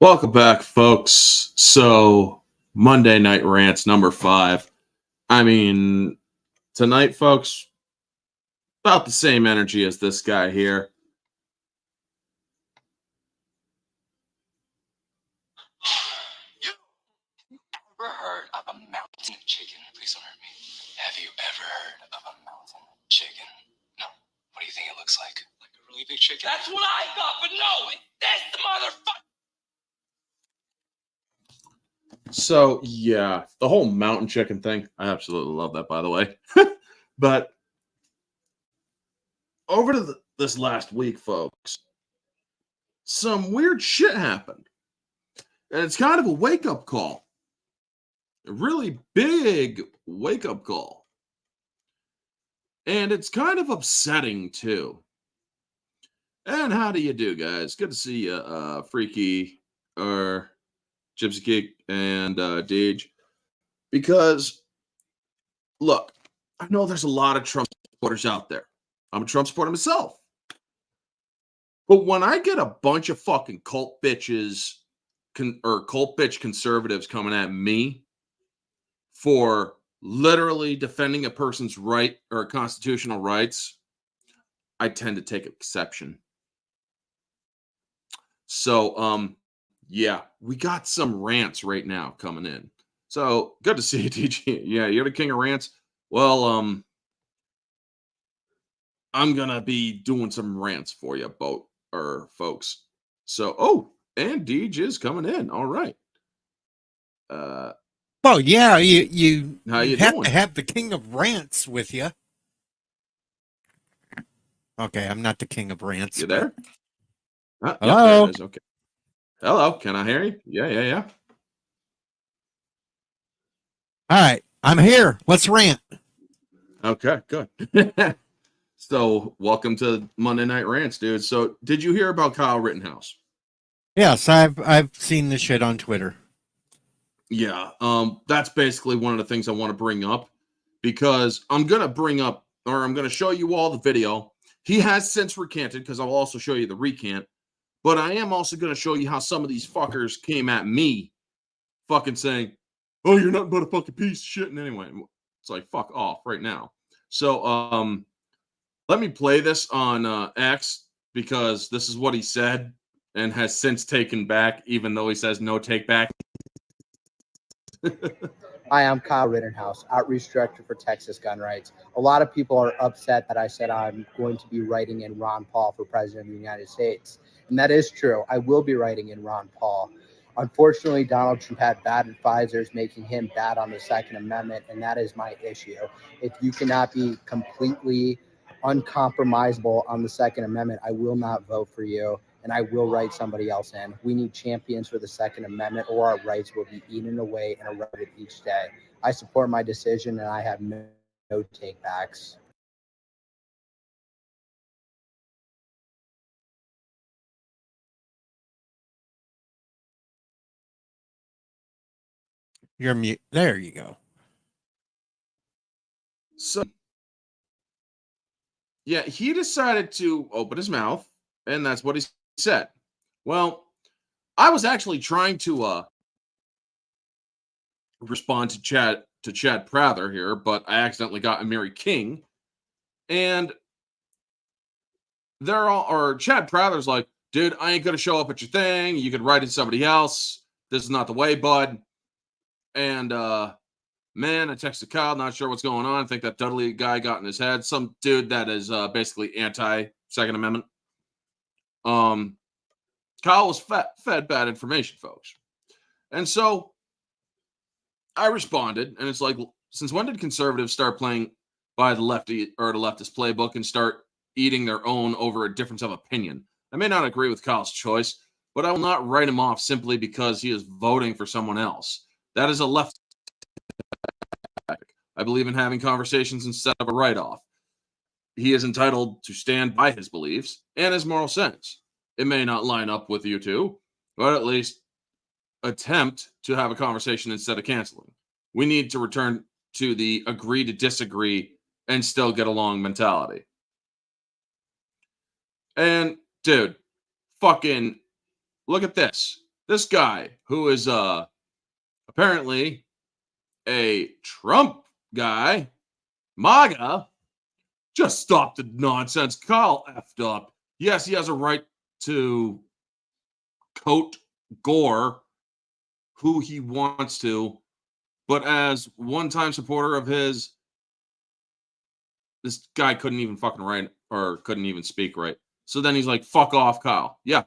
Welcome back, folks. So, Monday Night Rants number 5. I mean, tonight, folks, about the same energy as this guy here. You ever heard of a mountain chicken? Please don't hurt me. Have you ever heard of a mountain chicken? No. What do you think it looks like? Like a really big chicken? That's what I thought, but no, that's the motherfucker. So, yeah, the whole mountain chicken thing, I absolutely love that, by the way. But over to this last week, folks, some weird shit happened. And it's kind of a wake-up call. A really big wake-up call. And it's kind of upsetting, too. And how do you do, guys? Good to see you, Freaky, or Gypsy Geek, and Deej. Because, look, I know there's a lot of Trump supporters out there. I'm a Trump supporter myself. But when I get a bunch of fucking cult bitches or cult bitch conservatives coming at me for literally defending a person's right or constitutional rights, I tend to take exception. So, yeah, we got some rants right now coming in. So good to see you, DG. Yeah, you're the king of rants. Well, I'm gonna be doing some rants for you, folks. So, and Deej is coming in. All right. Well, yeah, you How you have doing? to have the king of rants with you. Okay, I'm not the king of rants. You there? Hello? Yep, there it is. Okay. Hello, can I hear you? Yeah. All right, I'm here. Let's rant. Okay, good. So, welcome to Monday Night Rants, dude. So, did you hear about Kyle Rittenhouse? Yes, I've seen this shit on Twitter. Yeah, that's basically one of the things I want to bring up because I'm going to show you all the video. He has since recanted because I'll also show you the recant, but I am also going to show you how some of these fuckers came at me fucking saying, oh, you're nothing but a fucking piece of shit. And anyway, it's like, fuck off right now. So, let me play this on X because this is what he said and has since taken back, even though he says no take back. Hi, I'm Kyle Rittenhouse, Outreach Director for Texas Gun Rights. A lot of people are upset that I said I'm going to be writing in Ron Paul for President of the United States. And that is true. I will be writing in Ron Paul. Unfortunately, Donald Trump had bad advisors making him bad on the Second Amendment, and that is my issue. If you cannot be completely uncompromisable on the Second Amendment, I will not vote for you. And I will write somebody else in. We need champions for the Second Amendment, or our rights will be eaten away and eroded each day. I support my decision, and I have no takebacks. You're mute. There you go. So, yeah, he decided to open his mouth, and that's what he said. Well, I was actually trying to respond to Chad Prather here, but I accidentally got Mary King, and Chad Prather's like, dude, I ain't gonna show up at your thing. You could write in somebody else. This is not the way, bud. And man, I texted Kyle, not sure what's going on. I think that Dudley guy got in his head. Some dude that is basically anti-Second Amendment. Kyle was fed bad information, folks. And so I responded, and it's like, since when did conservatives start playing by the leftist playbook and start eating their own over a difference of opinion? I may not agree with Kyle's choice, but I will not write him off simply because he is voting for someone else. That is a left. I believe in having conversations instead of a write-off. He is entitled to stand by his beliefs and his moral sense. It may not line up with you two, but at least attempt to have a conversation instead of canceling. We need to return to the agree to disagree and still get along mentality. And dude, fucking look at this. this guy who is apparently a Trump guy, MAGA, just stop the nonsense. Kyle effed up. Yes, he has a right to quote gore who he wants to, but as one-time supporter of his, this guy couldn't even fucking write or couldn't even speak right. So then he's like, fuck off, Kyle. Yeah,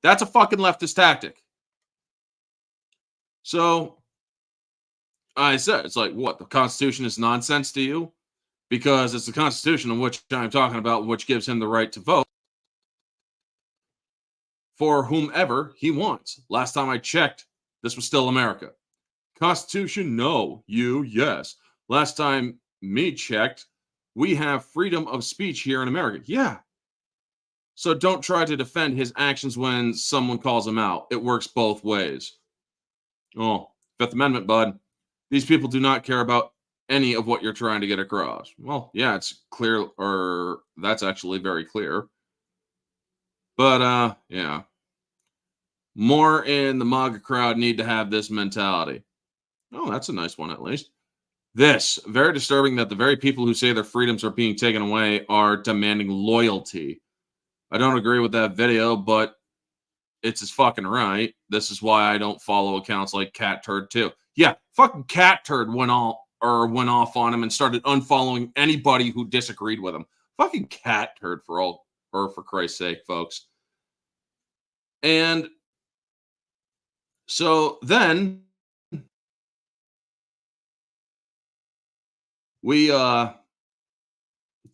that's a fucking leftist tactic. So I said, it's like, what? The Constitution is nonsense to you? Because it's the Constitution in which I'm talking about, which gives him the right to vote for whomever he wants. Last time I checked, this was still America. Constitution, no. You, yes. Last time me checked, we have freedom of speech here in America. Yeah. So don't try to defend his actions when someone calls him out. It works both ways. Oh, Fifth Amendment, bud. These people do not care about any of what you're trying to get across. Well, yeah, it's clear, or that's actually very clear. But, yeah. More in the MAGA crowd need to have this mentality. Oh, that's a nice one, at least. This, very disturbing that the very people who say their freedoms are being taken away are demanding loyalty. I don't agree with that video, but it's his fucking right. This is why I don't follow accounts like Cat Turd too. Yeah, fucking Cat Turd went off on him and started unfollowing anybody who disagreed with him. Fucking Cat Turd for Christ's sake, folks. And so then we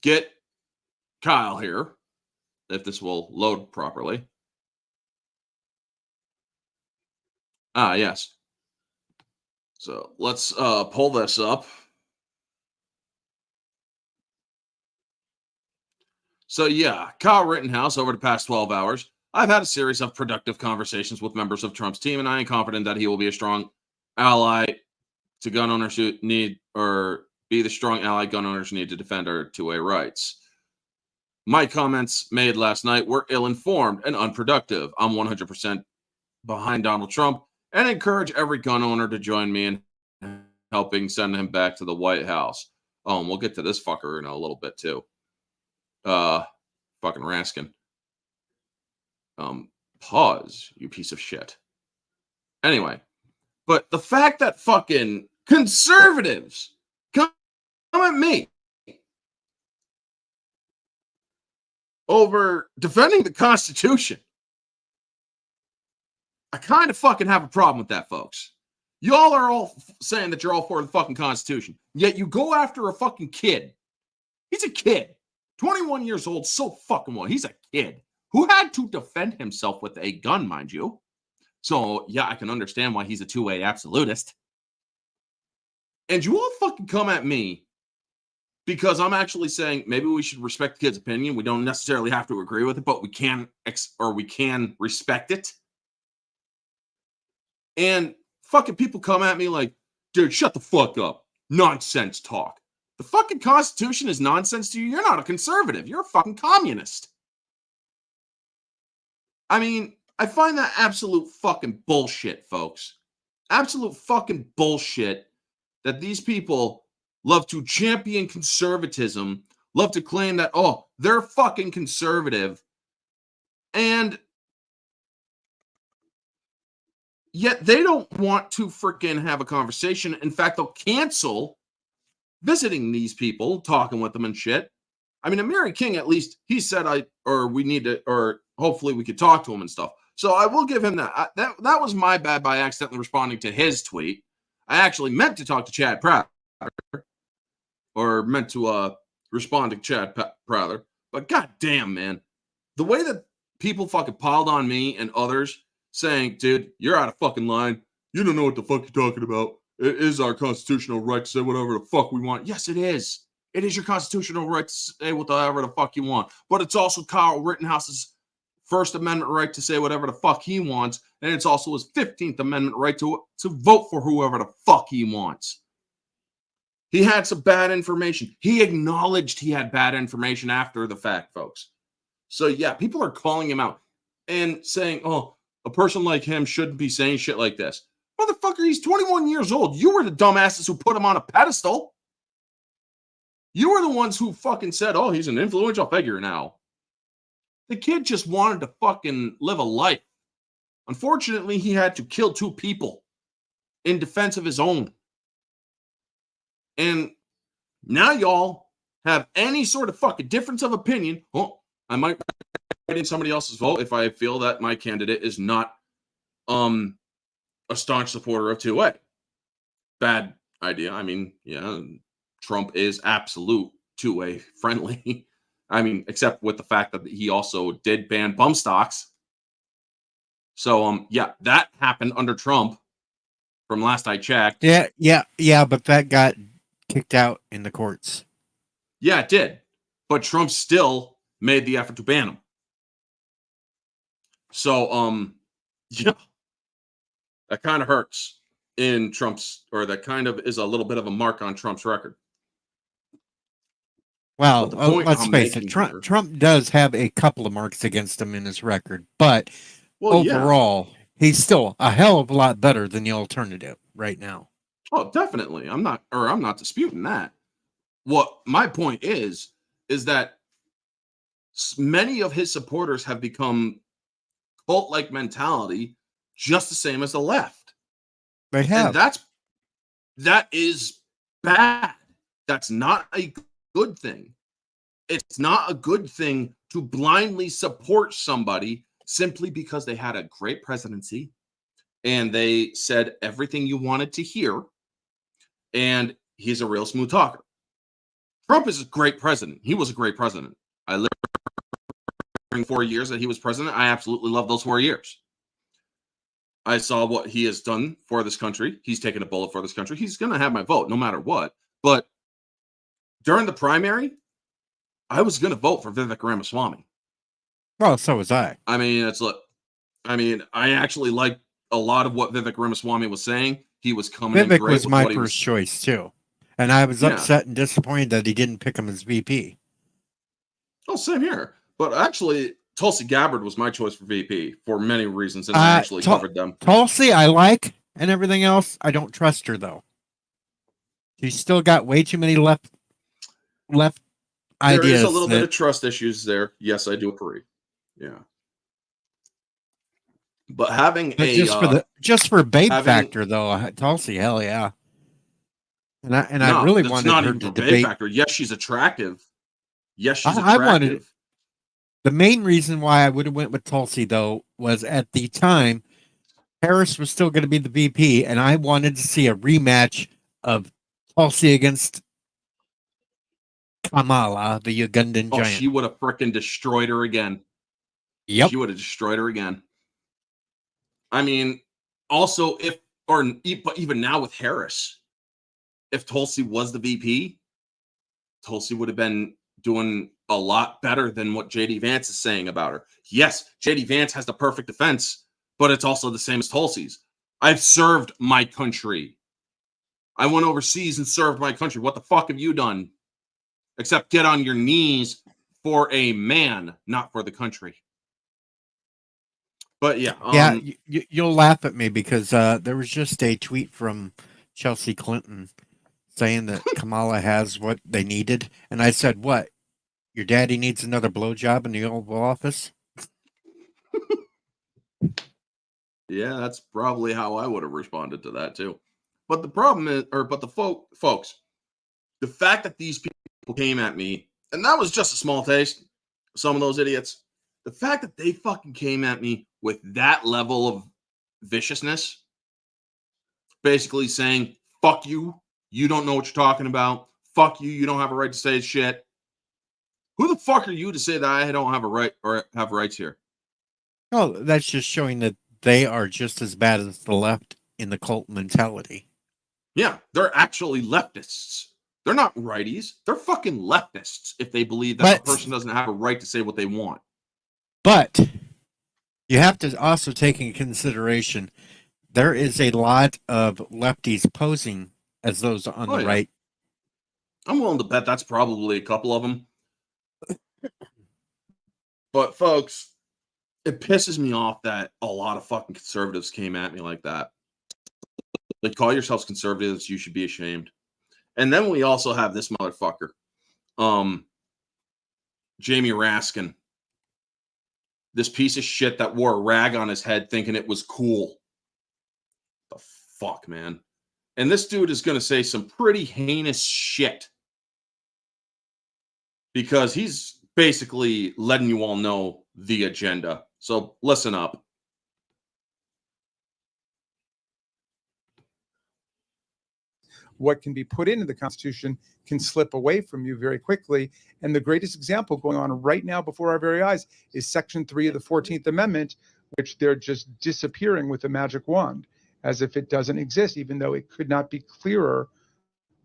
get Kyle here, if this will load properly. Yes. So let's pull this up. So yeah, Kyle Rittenhouse, over the past 12 hours, I've had a series of productive conversations with members of Trump's team, and I am confident that he will be a strong ally to gun owners who need, or be the strong ally gun owners need to defend our two-way rights. My comments made last night were ill-informed and unproductive. I'm 100% behind Donald Trump and encourage every gun owner to join me in helping send him back to the White House. Oh, and we'll get to this fucker in a little bit too. Fucking Raskin. Pause, you piece of shit. Anyway, but the fact that fucking conservatives come at me over defending the Constitution, I kind of fucking have a problem with that, folks. Y'all are all saying that you're all for the fucking Constitution, yet you go after a fucking kid. He's a kid. 21 years old, so fucking what? He's a kid who had to defend himself with a gun, mind you. So, yeah, I can understand why he's a two-way absolutist. And you all fucking come at me because I'm actually saying maybe we should respect the kid's opinion. We don't necessarily have to agree with it, but we can respect it. And fucking people come at me like, dude, shut the fuck up. Nonsense talk. The fucking Constitution is nonsense to you. You're not a conservative. You're a fucking communist. I mean, I find that absolute fucking bullshit, folks. Absolute fucking bullshit that these people love to champion conservatism, love to claim that, oh, they're fucking conservative, and yet they don't want to freaking have a conversation. In fact, they'll cancel visiting these people, talking with them and shit. I mean, Mary King, at least, he said hopefully we could talk to him and stuff. So I will give him that. That was my bad by accidentally responding to his tweet. I actually meant to talk to Chad Prather, or meant to respond to Chad Prather. But goddamn, man, the way that people fucking piled on me and others saying, dude, you're out of fucking line. You don't know what the fuck you're talking about. It is our constitutional right to say whatever the fuck we want. Yes, it is. It is your constitutional right to say whatever the fuck you want. But it's also Kyle Rittenhouse's First Amendment right to say whatever the fuck he wants. And it's also his 15th Amendment right to vote for whoever the fuck he wants. He had some bad information. He acknowledged he had bad information after the fact, folks. So, yeah, people are calling him out and saying, oh, a person like him shouldn't be saying shit like this. Motherfucker, he's 21 years old. You were the dumbasses who put him on a pedestal. You were the ones who fucking said, oh, he's an influential figure now. The kid just wanted to fucking live a life. Unfortunately, he had to kill 2 people in defense of his own. And now y'all have any sort of fucking difference of opinion. Oh, I might write in somebody else's vote if I feel that my candidate is not a staunch supporter of 2A. Bad idea. I mean, yeah, Trump is absolute 2A friendly. I mean, except with the fact that he also did ban bump stocks. So, yeah, that happened under Trump from last I checked. Yeah, but that got kicked out in the courts. Yeah, it did. But Trump still made the effort to ban him. So, yeah, that kind of hurts in Trump's, or that kind of is a little bit of a mark on Trump's record. Well, let's face it, Trump does have a couple of marks against him in his record, but overall, he's still a hell of a lot better than the alternative right now. Oh, definitely. I'm not disputing that. What my point is that many of his supporters have become cult-like mentality, just the same as the left. They have. And that is bad. That's not a good thing. It's not a good thing to blindly support somebody simply because they had a great presidency and they said everything you wanted to hear, and he's a real smooth talker. Trump is a great president. He was a great president. I lived during 4 years that he was president. I absolutely love those 4 years. I saw what he has done for this country. He's taken a bullet for this country. He's going to have my vote no matter what. But during the primary, I was going to vote for Vivek Ramaswamy. Well, so was I. I mean, I actually liked a lot of what Vivek Ramaswamy was saying. He was coming in great. Vivek was my first choice too. And I was upset and disappointed that he didn't pick him as VP. Oh, same here. But actually, Tulsi Gabbard was my choice for VP for many reasons, and I actually covered them. Tulsi, I like, and everything else. I don't trust her, though. She's still got way too many left ideas. There is a little bit of trust issues there. Yes, I do agree. Yeah. But having just for babe factor, though, Tulsi, hell yeah. And I really wanted her to debate. Factor. Yes, she's attractive. Yes, she's attractive. The main reason why I would have went with Tulsi, though, was at the time, Harris was still going to be the VP, and I wanted to see a rematch of Tulsi against Kamala, the Ugandan giant. She would have frickin' destroyed her again. Yep. She would have destroyed her again. I mean, also, but even now with Harris, if Tulsi was the VP, Tulsi would have been doing a lot better than what JD Vance is saying about her. Yes, JD Vance has the perfect defense, but it's also the same as Tulsi's. I've served my country. I went overseas and served my country. What the fuck have you done? Except get on your knees for a man, not for the country. But yeah. You'll laugh at me because there was just a tweet from Chelsea Clinton saying that Kamala has what they needed. And I said, what? Your daddy needs another blowjob in the Oval Office? Yeah, that's probably how I would have responded to that too. But the problem is, folks, the fact that these people came at me, and that was just a small taste, some of those idiots, the fact that they fucking came at me with that level of viciousness, basically saying, fuck you, you don't know what you're talking about, fuck you, you don't have a right to say shit. Who the fuck are you to say that I don't have a right or have rights here? Oh, that's just showing that they are just as bad as the left in the cult mentality. Yeah, they're actually leftists. They're not righties. They're fucking leftists if they believe that a person doesn't have a right to say what they want. But you have to also take into consideration there is a lot of lefties posing as those on the right. I'm willing to bet that's probably a couple of them. But folks, it pisses me off that a lot of fucking conservatives came at me like that. Like, call yourselves conservatives, you should be ashamed. And then we also have this motherfucker, Jamie Raskin. This piece of shit that wore a rag on his head thinking it was cool. The fuck, man. And this dude is going to say some pretty heinous shit. Because he's basically letting you all know the agenda. So listen up. What can be put into the Constitution can slip away from you very quickly. And the greatest example going on right now before our very eyes is Section 3 of the 14th Amendment, which they're just disappearing with a magic wand, as if it doesn't exist, even though it could not be clearer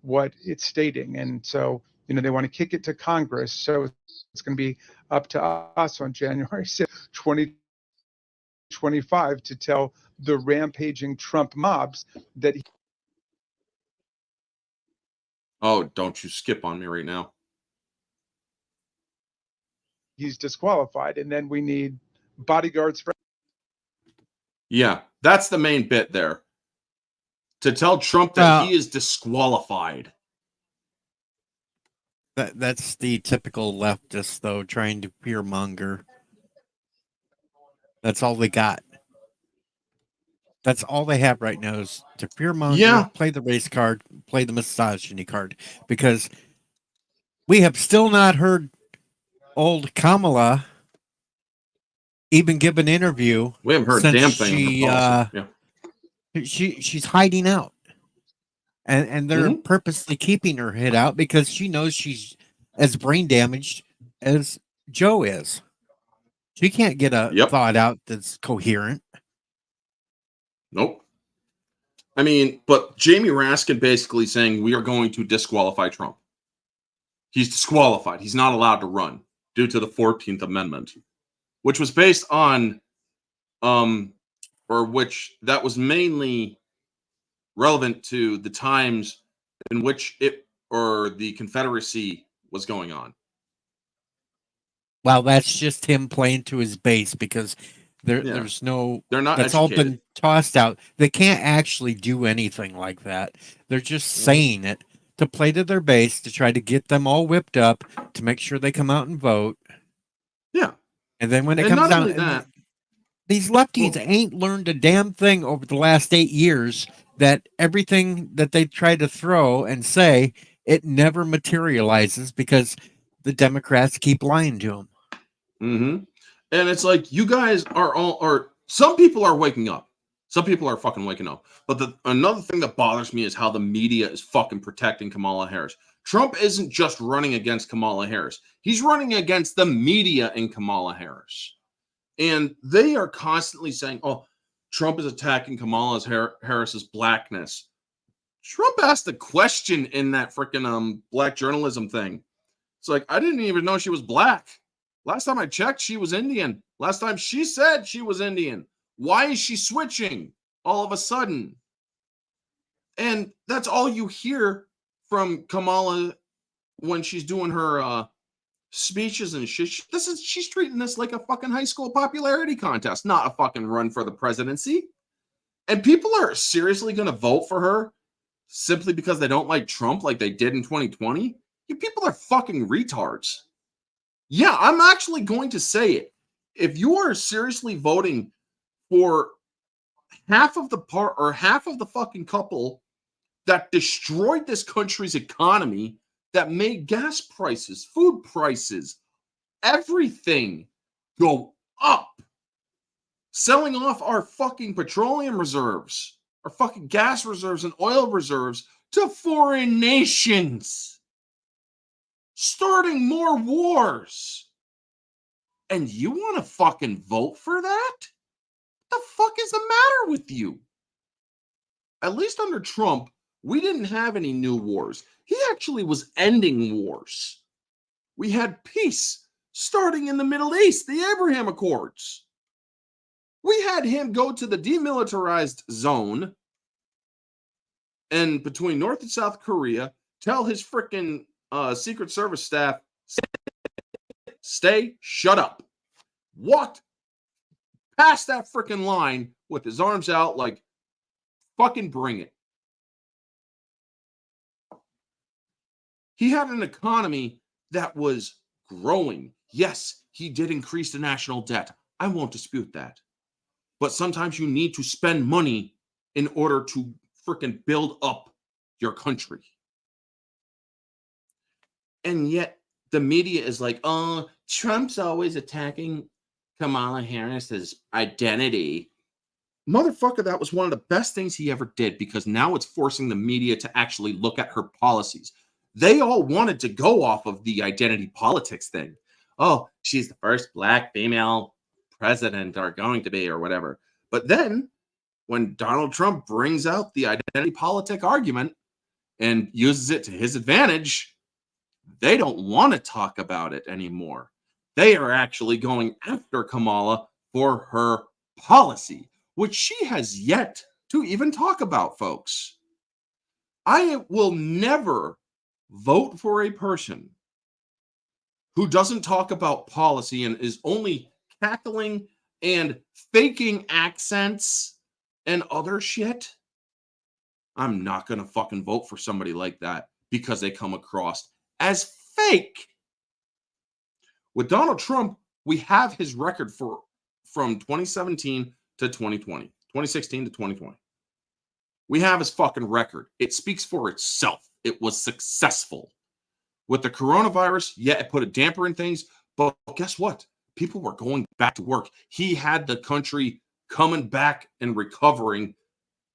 what it's stating. And so, they want to kick it to Congress. So it's going to be up to us on January 6th, 2025 to tell the rampaging Trump mobs that Oh, don't you skip on me right now. he's disqualified. And then we need bodyguards for. Yeah, that's the main bit there. To tell Trump that he is disqualified. That's the typical leftist, though, trying to fearmonger. That's all they got. That's all they have right now is to fearmonger, play the race card, play the misogyny card. Because we have still not heard old Kamala even give an interview. We haven't heard a damn thing. She's hiding out. And they're purposely keeping her hid out because she knows she's as brain damaged as Joe is. She can't get a thought out that's coherent. Nope. I mean, but Jamie Raskin basically saying we are going to disqualify Trump. He's disqualified. He's not allowed to run due to the 14th Amendment, which was based on, which that was mainly relevant to the times in which the Confederacy was going on. Well, that's just him playing to his base because there's no. They're not. That's educated. all been tossed out. They can't actually do anything like that. They're just saying it to play to their base to try to get them all whipped up to make sure they come out and vote. Yeah, and then when it comes down, these lefties ain't learned a damn thing over the last 8 years. That everything that they try to throw and say, it never materializes because the Democrats keep lying to them. Mm-hmm. And it's like, you guys are some people are waking up. Some people are fucking waking up. But another thing that bothers me is how the media is fucking protecting Kamala Harris. Trump isn't just running against Kamala Harris. He's running against the media in Kamala Harris. And they are constantly saying, oh, Trump is attacking Kamala Harris's blackness. Trump asked a question in that freaking black journalism thing. It's like, I didn't even know she was black. Last time I checked, she was Indian. Last time she said she was Indian. Why is she switching all of a sudden? And that's all you hear from Kamala when she's doing her speeches and shit. She's treating this like a fucking high school popularity contest, not a fucking run for the presidency. And people are seriously going to vote for her simply because they don't like Trump like they did in 2020. You people are fucking retards. Yeah, I'm actually going to say it. If you are seriously voting for half of the fucking couple that destroyed this country's economy, that made gas prices, food prices, everything go up, selling off our fucking petroleum reserves, our fucking gas reserves and oil reserves to foreign nations, starting more wars. And you want to fucking vote for that? What the fuck is the matter with you? At least under Trump, we didn't have any new wars. He actually was ending wars. We had peace starting in the Middle East, the Abraham Accords. We had him go to the demilitarized zone and between North and South Korea, tell his freaking Secret Service staff, shut up. Walked past that freaking line with his arms out like, fucking bring it. He had an economy that was growing. Yes, he did increase the national debt. I won't dispute that. But sometimes you need to spend money in order to freaking build up your country. And yet the media is like, oh, Trump's always attacking Kamala Harris's identity. Motherfucker, that was one of the best things he ever did, because now it's forcing the media to actually look at her policies. They all wanted to go off of the identity politics thing. Oh, she's the first black female president, or going to be, or whatever. But then when Donald Trump brings out the identity politic argument and uses it to his advantage, they don't want to talk about it anymore. They are actually going after Kamala for her policy, which she has yet to even talk about, folks. I will never vote for a person who doesn't talk about policy and is only cackling and faking accents and other shit. I'm not going to fucking vote for somebody like that because they come across as fake. With Donald Trump, we have his record from 2017 to 2020, 2016 to 2020. We have his fucking record. It speaks for itself. It was successful. With the coronavirus, yeah, it put a damper in things, but guess what? People were going back to work. He had the country coming back and recovering.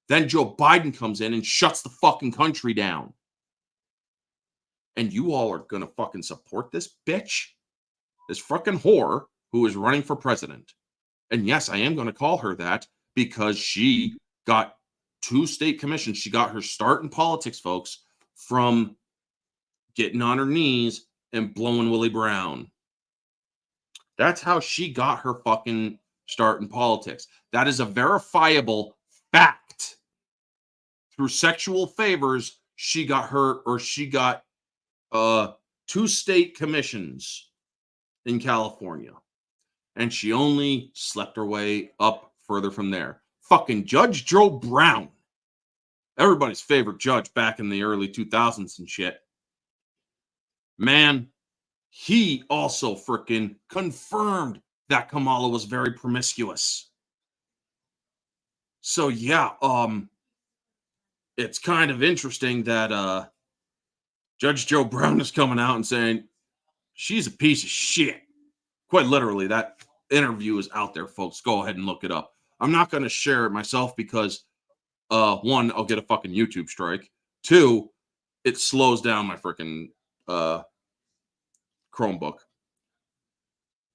Then Joe Biden comes in and shuts the fucking country down. And you all are going to fucking support this bitch? This fucking whore who is running for president. And yes, I am going to call her that because she got 2 state commissions. She got her start in politics, folks, from getting on her knees and blowing Willie Brown. That's how she got her fucking start in politics. That is a verifiable fact. Through sexual favors, she got 2 state commissions in California. And she only slept her way up further from there. Fucking Judge Joe Brown. Everybody's favorite judge back in the early 2000s and shit. Man, he also freaking confirmed that Kamala was very promiscuous. So yeah, it's kind of interesting that Judge Joe Brown is coming out and saying she's a piece of shit. Quite literally, that interview is out there, folks. Go ahead and look it up. I'm not going to share it myself because, 1, I'll get a fucking YouTube strike. 2, it slows down my freaking Chromebook.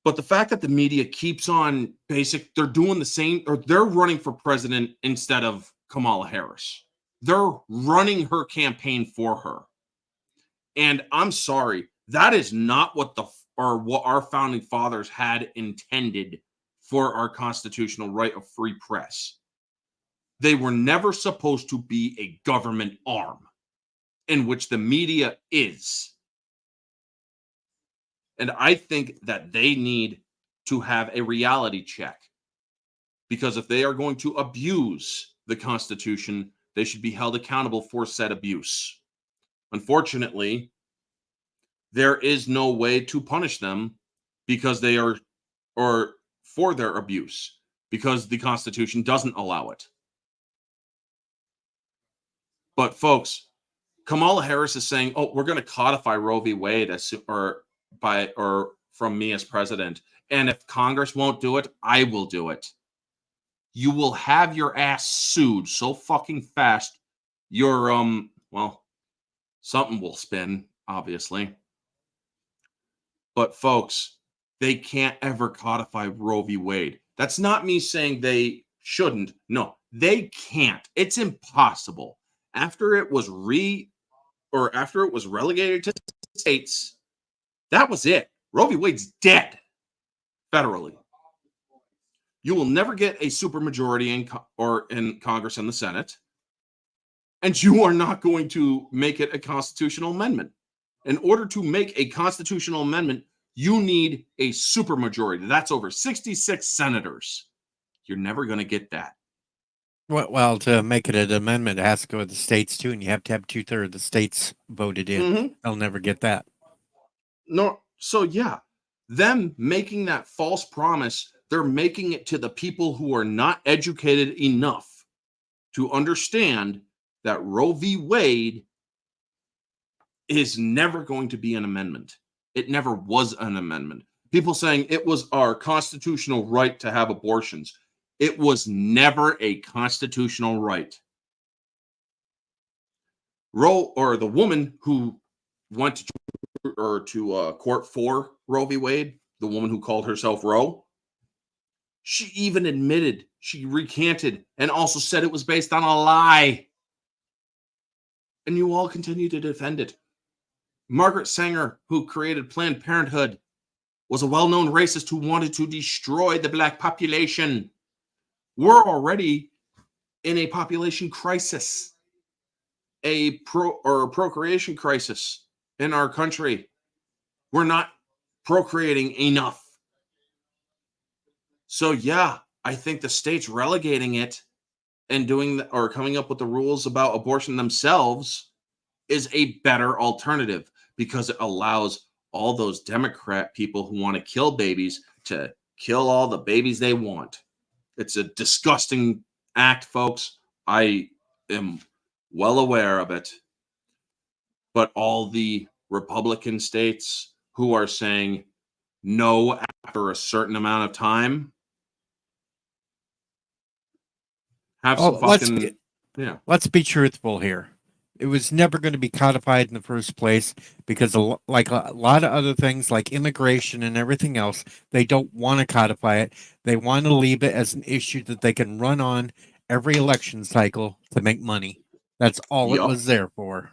But the fact that the media keeps on they're doing the same, or they're running for president instead of Kamala Harris. They're running her campaign for her. And I'm sorry, that is not what our founding fathers had intended for our constitutional right of free press. They were never supposed to be a government arm, in which the media is. And I think that they need to have a reality check. Because if they are going to abuse the Constitution, they should be held accountable for said abuse. Unfortunately, there is no way to punish them because they are, or for their abuse, because the Constitution doesn't allow it. But folks, Kamala Harris is saying, "Oh, we're going to codify Roe v. Wade from me as president, and if Congress won't do it, I will do it." You will have your ass sued so fucking fast. Your something will spin, obviously. But folks, they can't ever codify Roe v. Wade. That's not me saying they shouldn't. No, they can't. It's impossible. After it was relegated to states, that was it. Roe v. Wade's dead federally. You will never get a supermajority in Congress and the Senate, and you are not going to make it a constitutional amendment. In order to make a constitutional amendment, you need a supermajority. That's over 66 senators. You're never going to get that. Well, to make it an amendment, it has to go to the states too, and you have to have 2/3 of the states voted in. Mm-hmm. They'll never get that. No, so yeah, them making that false promise, they're making it to the people who are not educated enough to understand that Roe v. Wade is never going to be an amendment. It never was an amendment. People saying it was our constitutional right to have abortions. It was never a constitutional right. Roe, or the woman who went to court for Roe v. Wade, the woman who called herself Roe, she even admitted, she recanted, and also said it was based on a lie. And you all continue to defend it. Margaret Sanger, who created Planned Parenthood, was a well-known racist who wanted to destroy the black population. We're already in a population crisis, a procreation crisis in our country. We're not procreating enough. So yeah, I think the states relegating it and or coming up with the rules about abortion themselves is a better alternative, because it allows all those Democrat people who want to kill babies to kill all the babies they want. It's a disgusting act, folks. I am well aware of it. But all the Republican states who are saying no after a certain amount of time have some fucking... Let's be truthful here. It was never going to be codified in the first place because, like a lot of other things, like immigration and everything else, they don't want to codify it. They want to leave it as an issue that they can run on every election cycle to make money. That's all it was there for.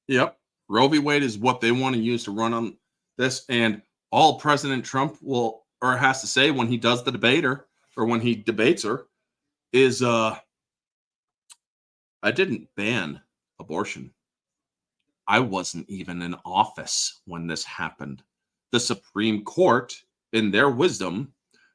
Yep. Roe v. Wade is what they want to use to run on this. And all President Trump will, or has to say when he does the debater, or when he debates her, is, I didn't ban abortion. I wasn't even in office when this happened. The Supreme Court, in their wisdom,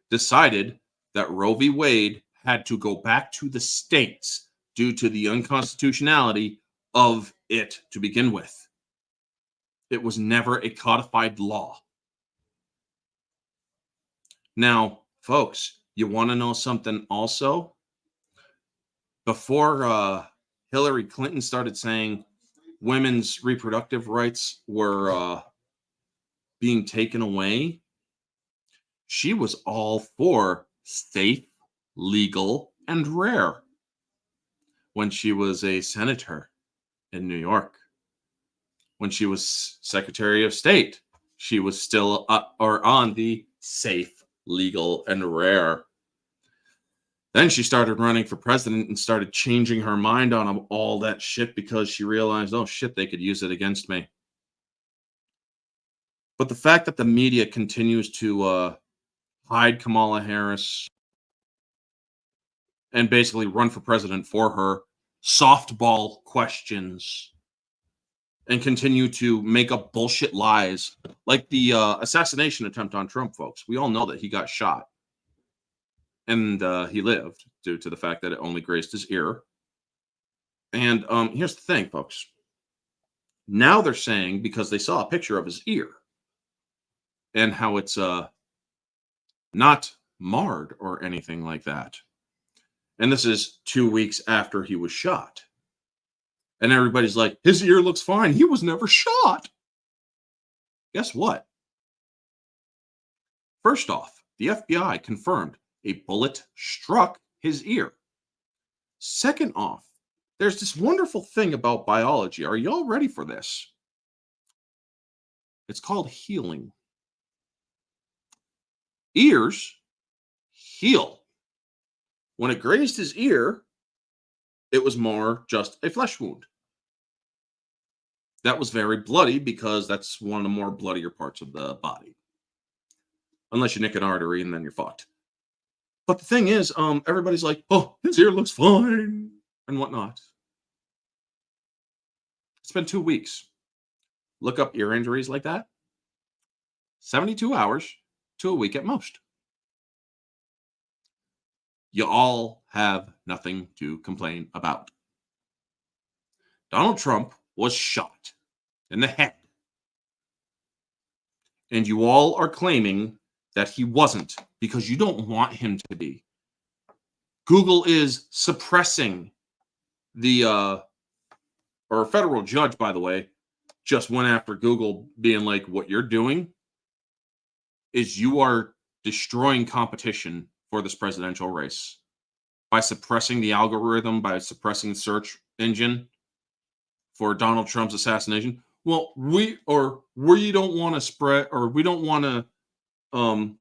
decided that Roe v. Wade had to go back to the states due to the unconstitutionality of it to begin with. It was never a codified law. Now, folks, you want to know something also? Before Hillary Clinton started saying women's reproductive rights were being taken away, she was all for safe, legal, and rare when she was a senator in New York. When she was Secretary of State, she was still on the safe, legal, and rare. Then she started running for president and started changing her mind on all that shit because she realized, oh shit, they could use it against me. But the fact that the media continues to hide Kamala Harris and basically run for president for her, softball questions, and continue to make up bullshit lies, like the assassination attempt on Trump, folks. We all know that he got shot. And he lived due to the fact that it only grazed his ear. And here's the thing, folks. Now they're saying, because they saw a picture of his ear and how it's not marred or anything like that. And this is 2 weeks after he was shot. And everybody's like, his ear looks fine. He was never shot. Guess what? First off, the FBI confirmed a bullet struck his ear. Second off, there's this wonderful thing about biology. Are y'all ready for this? It's called healing. Ears heal. When it grazed his ear, it was more just a flesh wound. That was very bloody because that's one of the more bloodier parts of the body. Unless you nick an artery and then you're fucked. But the thing is, everybody's like, oh, his ear looks fine and whatnot. It's been 2 weeks. Look up ear injuries like that. 72 hours to a week at most. you all have nothing to complain about. Donald Trump was shot in the head. And you all are claiming that he wasn't because you don't want him to be. Google is suppressing the, or a federal judge, by the way, just went after Google being like, what you're doing is you are destroying competition for this presidential race by suppressing the algorithm, by suppressing the search engine for Donald Trump's assassination. Well, we don't want to spread, or we don't want to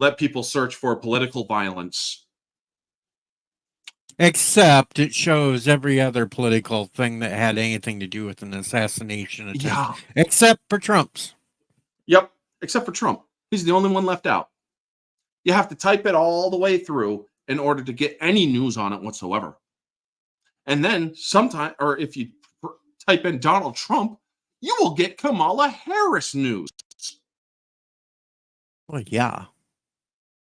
let people search for political violence. Except it shows every other political thing that had anything to do with an assassination attempt. Yeah. Except for Trump's. Yep. Except for Trump. He's the only one left out. You have to type it all the way through in order to get any news on it whatsoever. And then sometime, or if you type in Donald Trump, you will get Kamala Harris news. Well, yeah.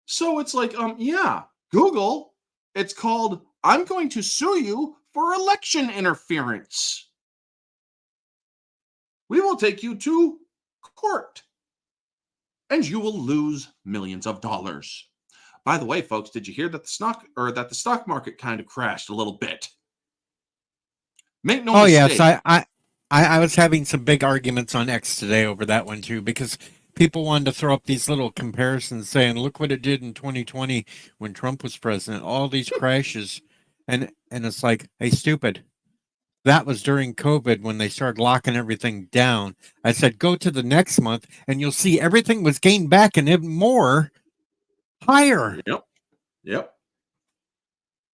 So it's like, yeah, Google, it's called, I'm going to sue you for election interference. We will take you to court and you will lose millions of dollars. By the way, folks, did you hear that the stock market kind of crashed a little bit? Make no mistake. Yes, I was having some big arguments on X today over that one too, because people wanted to throw up these little comparisons saying, look what it did in 2020 when Trump was president, all these crashes. And it's like, hey, stupid. That was during COVID when they started locking everything down. I said, go to the next month and you'll see everything was gained back and even more higher. Yep.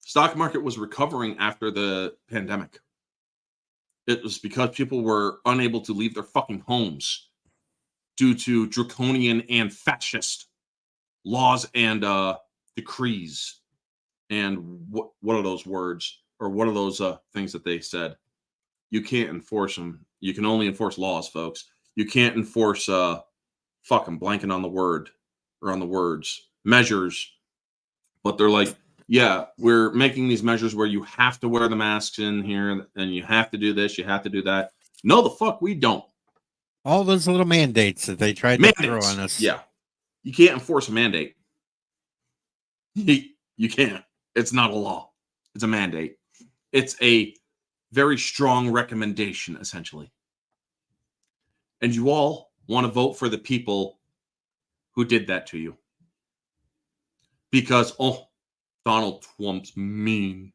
Stock market was recovering after the pandemic. It was because people were unable to leave their fucking homes due to draconian and fascist laws and decrees. And what are those words? Or what are those things that they said? You can't enforce them. You can only enforce laws, folks. You can't enforce fucking blanking on the word or on the words. Measures. But they're like, yeah, we're making these measures where you have to wear the masks in here and you have to do this, you have to do that. No, the fuck we don't. All those little mandates that they tried to throw on us. Yeah. You can't enforce a mandate. You can't. It's not a law. It's a mandate. It's a very strong recommendation, essentially. And you all want to vote for the people who did that to you. Because, Donald Trump's mean.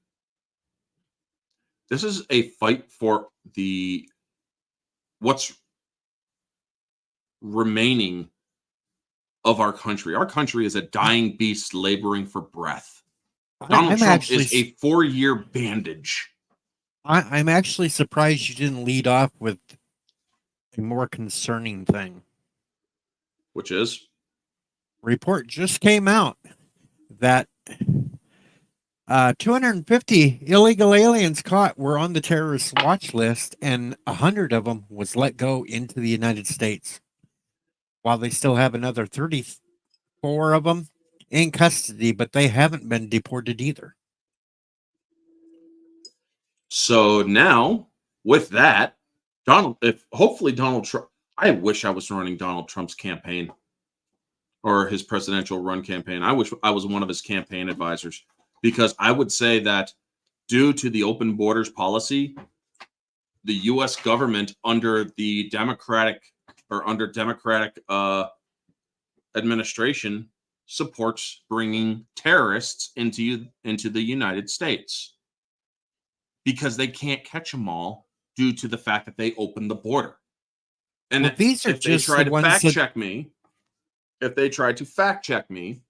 This is a fight for what's remaining of our country. Our country is a dying beast laboring for breath. Donald Trump is a 4-year bandage. I'm actually surprised you didn't lead off with a more concerning thing. Which is? Report just came out that 250 illegal aliens caught were on the terrorist watch list, and 100 of them was let go into the United States, while they still have another 34 of them in custody, but they haven't been deported either. So now, with that, hopefully Donald Trump, I wish I was running Donald Trump's campaign or his presidential run campaign. I wish I was one of his campaign advisors, because I would say that due to the open borders policy, the U.S. government under Democratic administration supports bringing terrorists into the United States, because they can't catch them all due to the fact that they opened the border. And well, these are if they just try the to fact check me,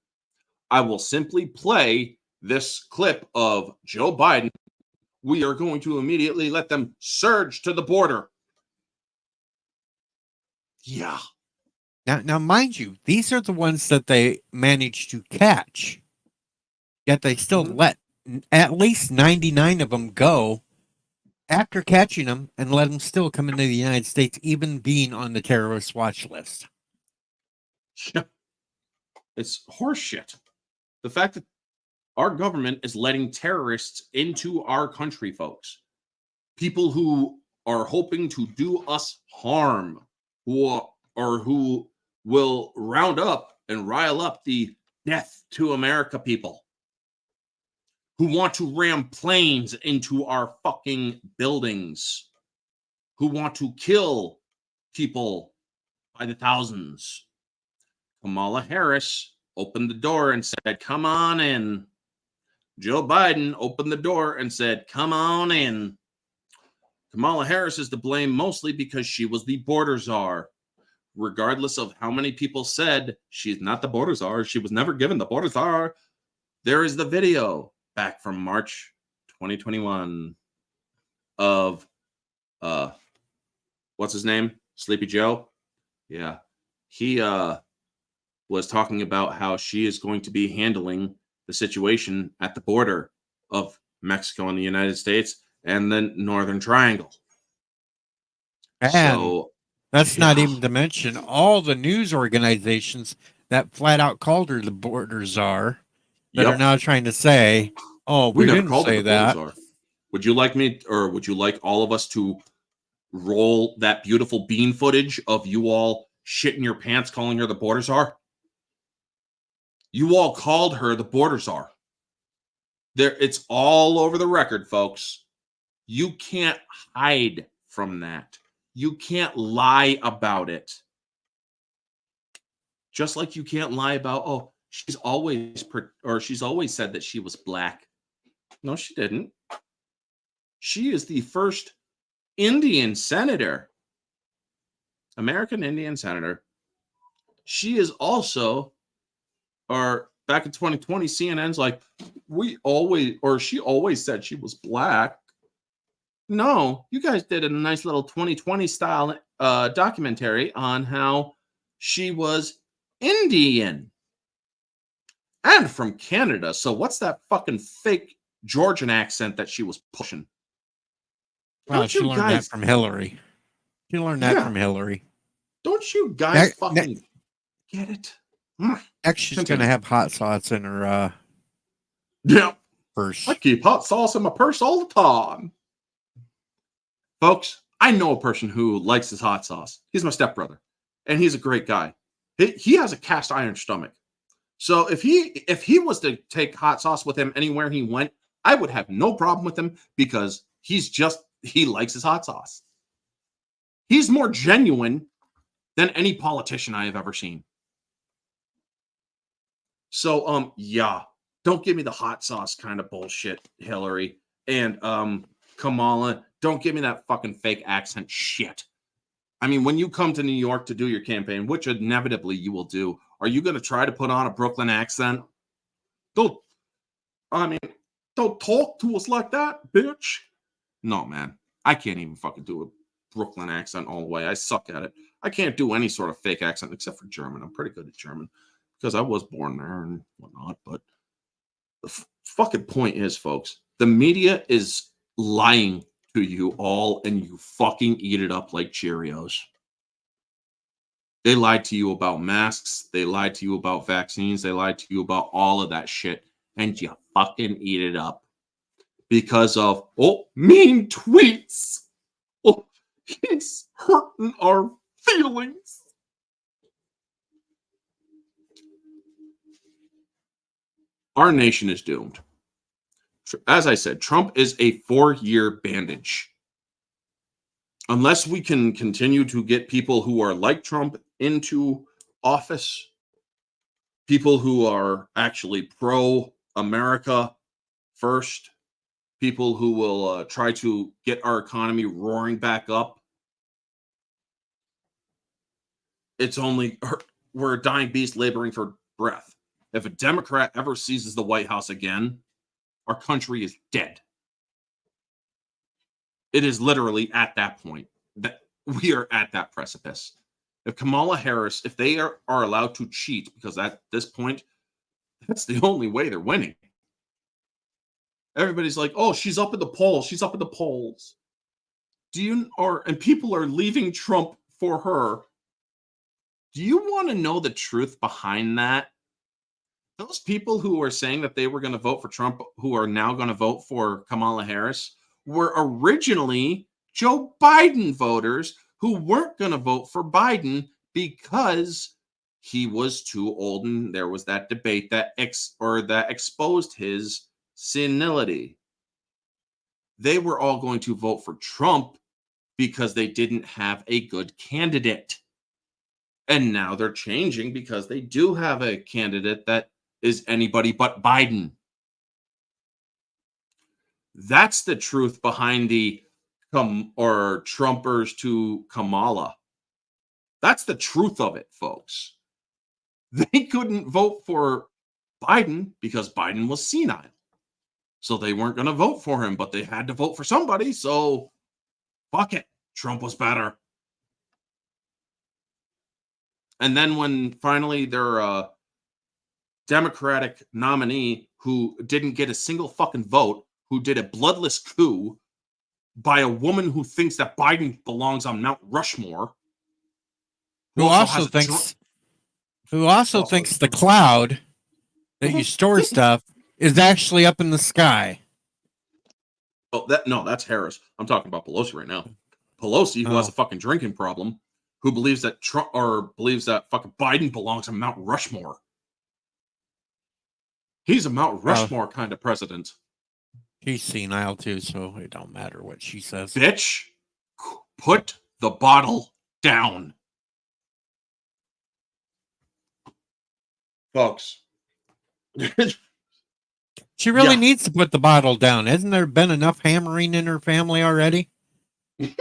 I will simply play this clip of Joe Biden. We are going to immediately let them surge to the border. Yeah. Now, mind you, these are the ones that they managed to catch, yet they still let at least 99 of them go after catching them and let them still come into the United States, even being on the terrorist watch list. Yeah. It's horseshit. The fact that Our government is letting terrorists into our country, folks. People who are hoping to do us harm, who will round up and rile up the death to America people, who want to ram planes into our fucking buildings, who want to kill people by the thousands. Kamala Harris opened the door and said, "Come on in." Joe Biden opened the door and said, "Come on in." Kamala Harris is to blame mostly because she was the border czar. Regardless of how many people said she's not the border czar, she was never given the border czar. There is the video back from March 2021 of what's his name? Sleepy Joe? Yeah. He was talking about how she is going to be handling the situation at the border of Mexico and the United States and the Northern Triangle. And So that's not even to mention all the news organizations that flat out called her the border czar that are now trying to say, "Oh, we never didn't called her say the border that." czar. Would you like me, or would you like all of us to roll that beautiful bean footage of you all shitting your pants calling her the border czar? You all called her the border czar. It's all over the record, folks. You can't hide from that. You can't lie about it. Just like you can't lie about, oh, she's always said that she was black. No, she didn't. She is the first Indian senator, American Indian senator. She is also, or back in 2020, CNN's like, she always said she was black. No, you guys did a nice little 2020 style documentary on how she was Indian and from Canada. So what's that fucking fake Georgian accent that she was pushing? Well, she learned that from Hillary. She learned that from Hillary. Don't you guys fucking get it? Next, she's going to have hot sauce in her purse. I keep hot sauce in my purse all the time. Folks, I know a person who likes his hot sauce. He's my stepbrother, and he's a great guy. He has a cast iron stomach. So if he was to take hot sauce with him anywhere he went, I would have no problem with him because he likes his hot sauce. He's more genuine than any politician I have ever seen. So, don't give me the hot sauce kind of bullshit, Hillary. And Kamala, don't give me that fucking fake accent shit. I mean, when you come to New York to do your campaign, which inevitably you will do, are you going to try to put on a Brooklyn accent? Don't talk to us like that, bitch. No, man. I can't even fucking do a Brooklyn accent all the way. I suck at it. I can't do any sort of fake accent except for German. I'm pretty good at German because I was born there and whatnot. But the fucking point is, folks, the media is lying to you all and you fucking eat it up like Cheerios. They lied to you about masks. They lied to you about vaccines. They lied to you about all of that shit. And you fucking eat it up. Because of, mean tweets. Oh, he's hurting our feelings. Our nation is doomed. As I said, Trump is a 4-year bandage. Unless we can continue to get people who are like Trump into office, people who are actually pro-America first, people who will try to get our economy roaring back up, we're a dying beast laboring for breath. If a Democrat ever seizes the White House again, our country is dead. It is literally at that point that we are at that precipice. If Kamala Harris, if they are allowed to cheat, because at this point, that's the only way they're winning. Everybody's like, oh, she's up in the polls. She's up in the polls. And people are leaving Trump for her. Do you want to know the truth behind that? those people who are saying that they were going to vote for Trump, who are now going to vote for Kamala Harris, were originally Joe Biden voters who weren't going to vote for Biden because he was too old, and there was that debate that exposed his senility. They were all going to vote for Trump because they didn't have a good candidate. And now they're changing because they do have a candidate that is anybody but Biden. That's the truth behind the Trumpers to Kamala. That's the truth of it, folks. They couldn't vote for Biden because Biden was senile. So they weren't going to vote for him, but they had to vote for somebody. So fuck it. Trump was better. And then when finally their Democratic nominee, who didn't get a single fucking vote, who did a bloodless coup by a woman who thinks that Biden belongs on Mount Rushmore, Who also thinks the cloud that you store stuff is actually up in the sky. Oh, that's Harris. I'm talking about Pelosi right now. Pelosi, who has a fucking drinking problem, who believes that fucking Biden belongs on Mount Rushmore. He's a Mount Rushmore kind of president. He's senile too, so it don't matter what she says. Bitch, put the bottle down. Folks. She really needs to put the bottle down. Hasn't there been enough hammering in her family already? I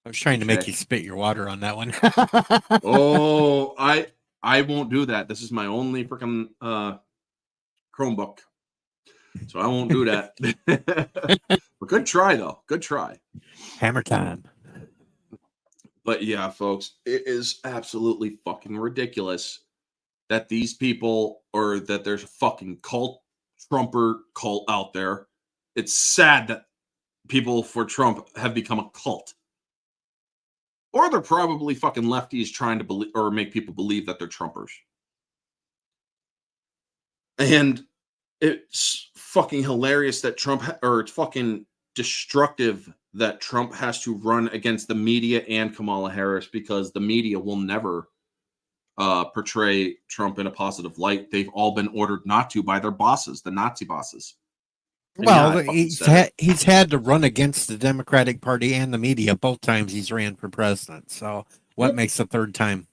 was trying to make you spit your water on that one. Oh, I won't do that. This is my only freaking Chromebook. So I won't do that. But good try, though. Good try. Hammer time. But yeah, folks, it is absolutely fucking ridiculous that these people, or that there's a fucking Trumper cult out there. It's sad that people for Trump have become a cult. Or they're probably fucking lefties trying to believe or make people believe that they're Trumpers. And it's fucking hilarious that it's fucking destructive that Trump has to run against the media and Kamala Harris, because the media will never portray Trump in a positive light. They've all been ordered not to by their bosses, the Nazi bosses. And well, he's had to run against the Democratic Party and the media both times he's ran for president. So what makes the third time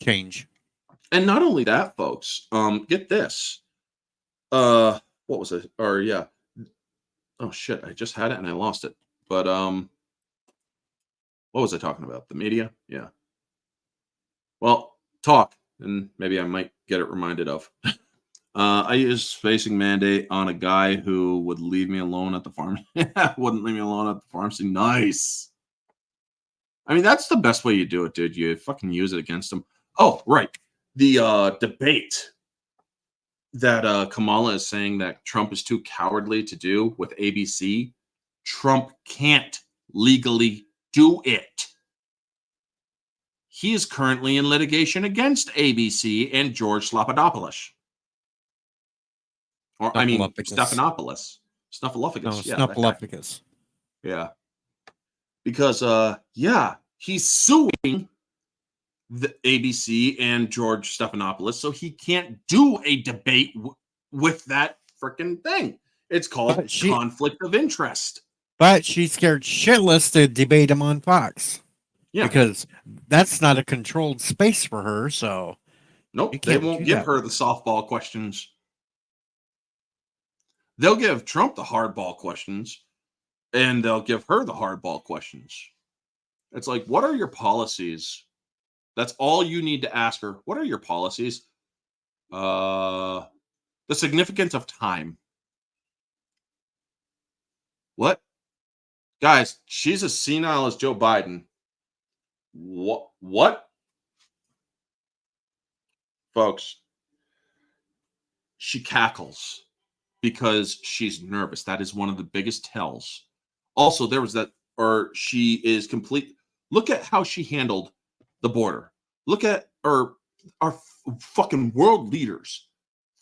change? And not only that, folks, get this. What was it? Or yeah. Oh shit, I just had it and I lost it. But what was I talking about? The media? Yeah. Well, talk, and maybe I might get it reminded of. I used spacing mandate on a guy who would leave me alone at the farm. Wouldn't leave me alone at the pharmacy. Nice. I mean, that's the best way you do it, dude. You fucking use it against him. Oh, right. The debate that Kamala is saying that Trump is too cowardly to do with ABC. Trump can't legally do it. He is currently in litigation against ABC and George Stephanopoulos. Or I mean, Stephanopoulos. Snuffleupagus. No, Snuffleupagus. Yeah. Because, he's suing the ABC and George Stephanopoulos, so he can't do a debate with that freaking thing. It's called conflict of interest. But she's scared shitless to debate him on Fox. Yeah. Because that's not a controlled space for her, so... Nope, they won't give her the softball questions. They'll give Trump the hardball questions, and they'll give her the hardball questions. It's like, what are your policies? That's all you need to ask her. What are your policies? The significance of time. What? Guys, she's as senile as Joe Biden. What? Folks, she cackles because she's nervous. That is one of the biggest tells. Also, there was that, or she is complete. Look at how she handled the border. Look at, or our fucking world leaders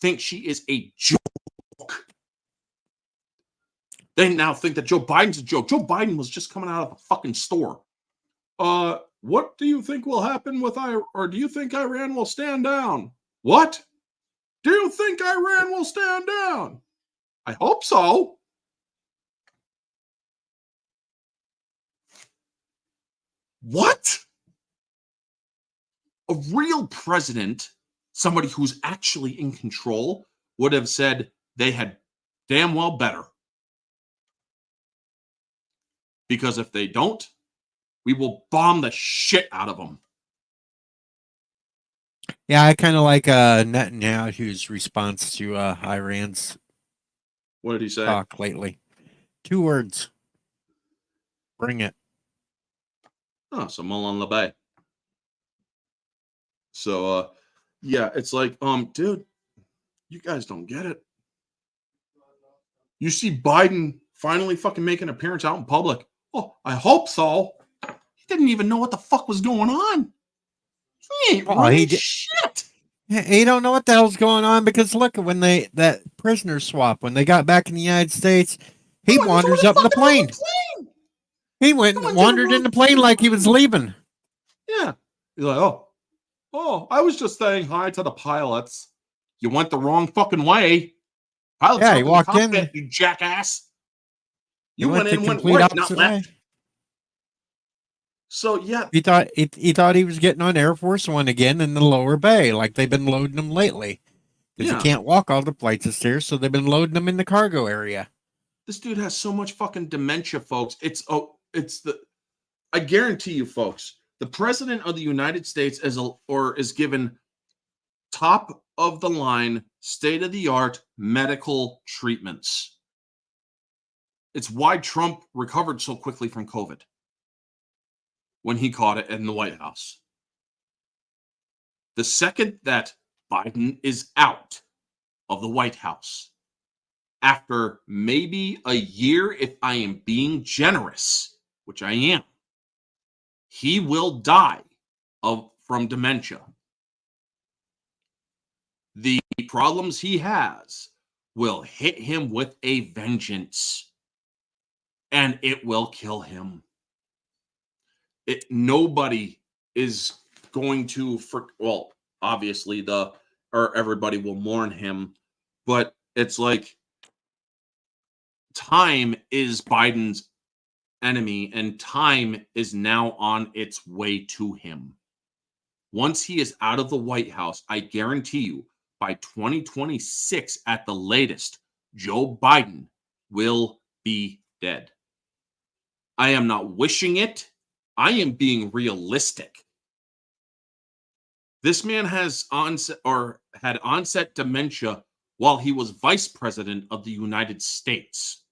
think she is a joke. They now think that Joe Biden's a joke. Joe Biden was just coming out of a fucking store. What do you think will happen with or do you think Iran will stand down? What? Do you think Iran will stand down? I hope so. What? A real president, somebody who's actually in control, would have said they had damn well better. Because if they don't, we will bomb the shit out of them. Yeah, I kind of like Netanyahu's response to Iran's What did he say? talk lately. 2 words. Bring it. Oh, so Molan Labay. So, yeah, it's like, dude, you guys don't get it. You see Biden finally fucking make an appearance out in public. Oh, I hope so. He didn't even know what the fuck was going on. He ain't running shit. He don't know what the hell's going on because look, when that prisoner swap, when they got back in the United States, he wanders up in the plane. He went and wandered in the plane like he was leaving. Yeah. He's like, oh, I was just saying hi to the pilots. You went the wrong fucking way. Pilots Yeah, he walked in. You jackass. You went in, went right, not left. So yeah, he thought he was getting on Air Force One again in the lower bay, like they've been loading him lately. Because he can't walk all the flights of stairs, so they've been loading him in the cargo area. This dude has so much fucking dementia, folks. I guarantee you, folks, the president of the United States is given top of the line, state of the art medical treatments. It's why Trump recovered so quickly from COVID when he caught it in the White House. The second that Biden is out of the White House, after maybe a year, if I am being generous, which I am, he will die from dementia. The problems he has will hit him with a vengeance, and it will kill him. Nobody is going to, obviously everybody will mourn him, but it's like time is Biden's enemy, and time is now on its way to him. Once he is out of the White House, I guarantee you, by 2026 at the latest, Joe Biden will be dead. I am not wishing it. I am being realistic. This man had onset dementia while he was vice president of the United States.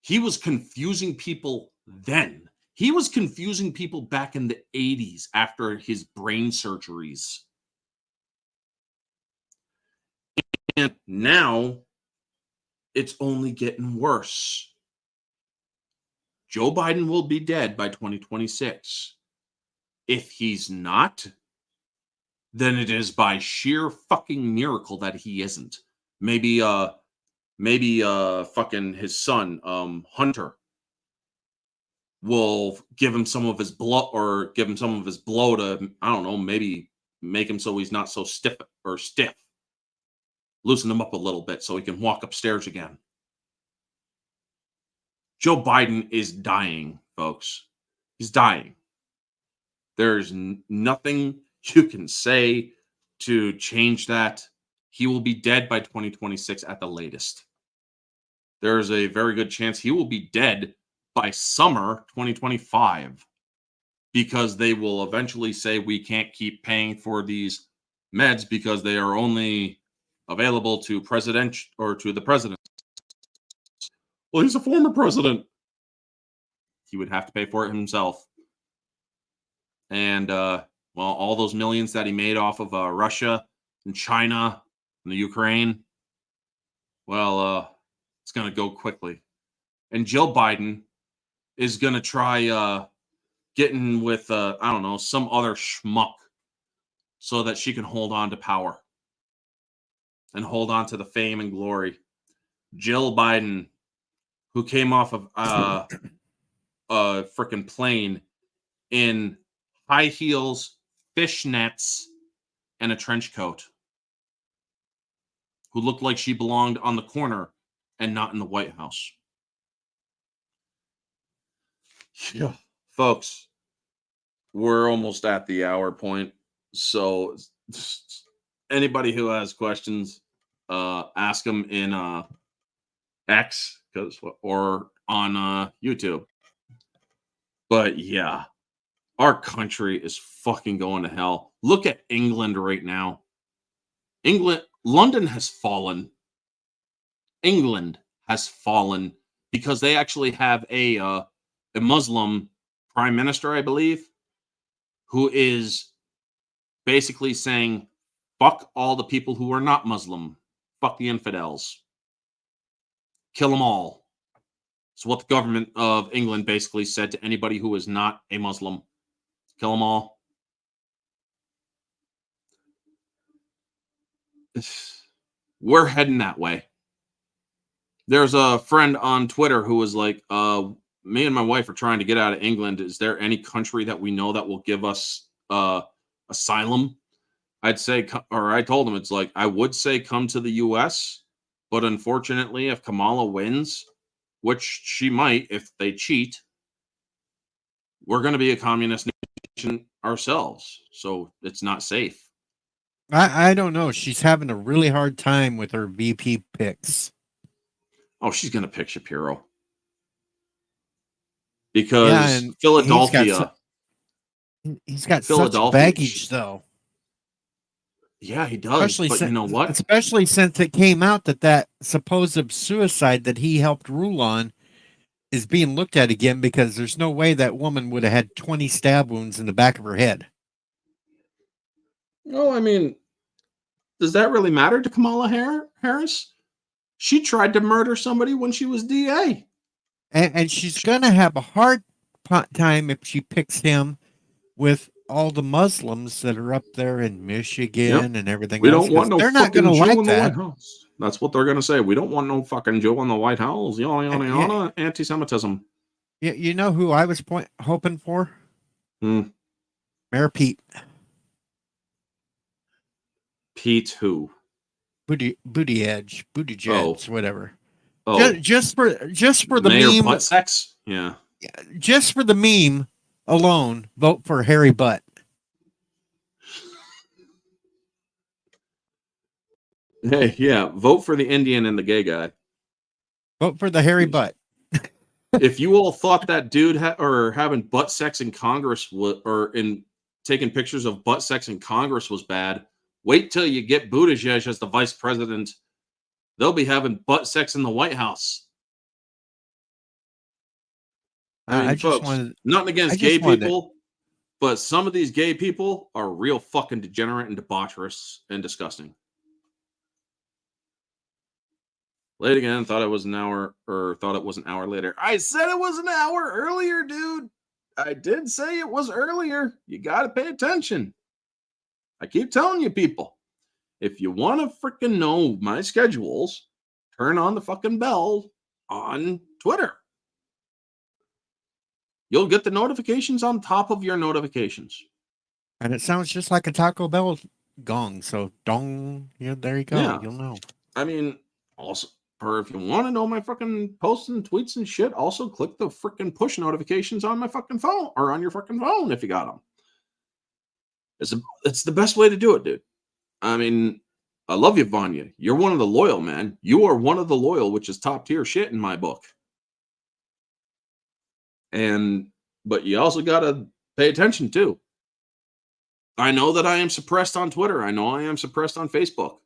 He was confusing people then. He was confusing people back in the 80s after his brain surgeries. And now it's only getting worse. Joe Biden will be dead by 2026. If he's not, then it is by sheer fucking miracle that he isn't. Maybe fucking his son, Hunter, will give him some of his blood, or give him some of his blow to, I don't know, maybe make him so he's not so stiff. Loosen him up a little bit so he can walk upstairs again. Joe Biden is dying, folks. He's dying. There's nothing you can say to change that. He will be dead by 2026 at the latest. There is a very good chance he will be dead by summer 2025, because they will eventually say we can't keep paying for these meds because they are only available to the president. Well, he's a former president. He would have to pay for it himself. And, all those millions that he made off of Russia and China and the Ukraine, it's going to go quickly. And Joe Biden is going to try getting with, some other schmuck so that she can hold on to power and hold on to the fame and glory. Jill Biden, who came off of a freaking plane in high heels, fishnets, and a trench coat, who looked like she belonged on the corner and not in the White House. Yeah. Folks, we're almost at the hour point. So anybody who has questions, ask them in X or on YouTube. But yeah, our country is fucking going to hell. Look at England right now. London has fallen. England has fallen because they actually have a Muslim prime minister, I believe, who is basically saying, fuck all the people who are not Muslim. Fuck the infidels. Kill them all. It's what the government of England basically said to anybody who is not a Muslim. Kill them all. We're heading that way. There's a friend on Twitter who was like, me and my wife are trying to get out of England. Is there any country that we know that will give us asylum? I'd say, or I told him, it's like, I would say come to the US, but unfortunately, if Kamala wins, which she might if they cheat, we're going to be a communist nation ourselves. So it's not safe. I don't know. She's having a really hard time with her VP picks. Oh, she's going to pick Shapiro. Because Philadelphia. He's got such baggage, though. Yeah, he does. But you know what? Especially since it came out that supposed suicide that he helped rule on is being looked at again, because there's no way that woman would have had 20 stab wounds in the back of her head. No, I mean, does that really matter to Kamala Harris? She tried to murder somebody when she was DA. And she's going to have a hard time if she picks him with all the Muslims that are up there in Michigan and everything else. Don't want no they're not going to like that. That's what they're going to say. We don't want no fucking Jew in the White House. Yada, yada, yada. Anti-Semitism. You know who I was hoping for? Mayor Pete. Pete who? Buttigieg, whatever. Oh, just for the Mayor meme. Butt sex? Yeah. Just for the meme alone, vote for Harry Butt. Hey, yeah, vote for the Indian and the gay guy. Vote for the Harry Butt. If you all thought that dude or having butt sex in Congress or in taking pictures of butt sex in Congress was bad, wait till you get Buttigieg as the vice president. They'll be having butt sex in the White House. I mean, folks, nothing against gay people, but some of these gay people are real fucking degenerate and debaucherous and disgusting. Late again, thought it was an hour later. I said it was an hour earlier, dude. I did say it was earlier. You got to pay attention. I keep telling you, people, if you want to freaking know my schedules, turn on the fucking bell on Twitter. You'll get the notifications on top of your notifications. And it sounds just like a Taco Bell gong. So, dong. Yeah, there you go. Yeah. You'll know. I mean, also, or if you want to know my fucking posts and tweets and shit, also click the freaking push notifications on my fucking phone or on your fucking phone if you got them. It's the best way to do it, dude. I mean, I love you, Vanya. You're one of the loyal, man. You are one of the loyal, which is top tier shit in my book. But you also got to pay attention too. I know that I am suppressed on Twitter. I know I am suppressed on Facebook.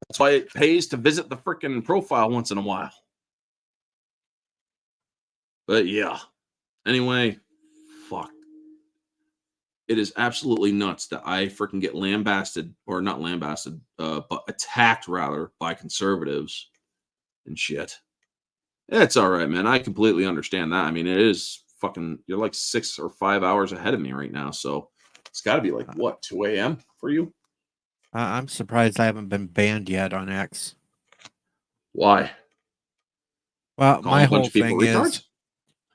That's why it pays to visit the freaking profile once in a while. But yeah. Anyway, fuck. It is absolutely nuts that I freaking get lambasted, or not lambasted, but attacked rather by conservatives and shit. It's all right, man. I completely understand that. I mean, it is fucking, you're like 6 or 5 hours ahead of me right now. So It's got to be like, what, 2 a.m. for you? I'm surprised I haven't been banned yet on X. Why? Well, Call my a bunch whole of people thing is, retards?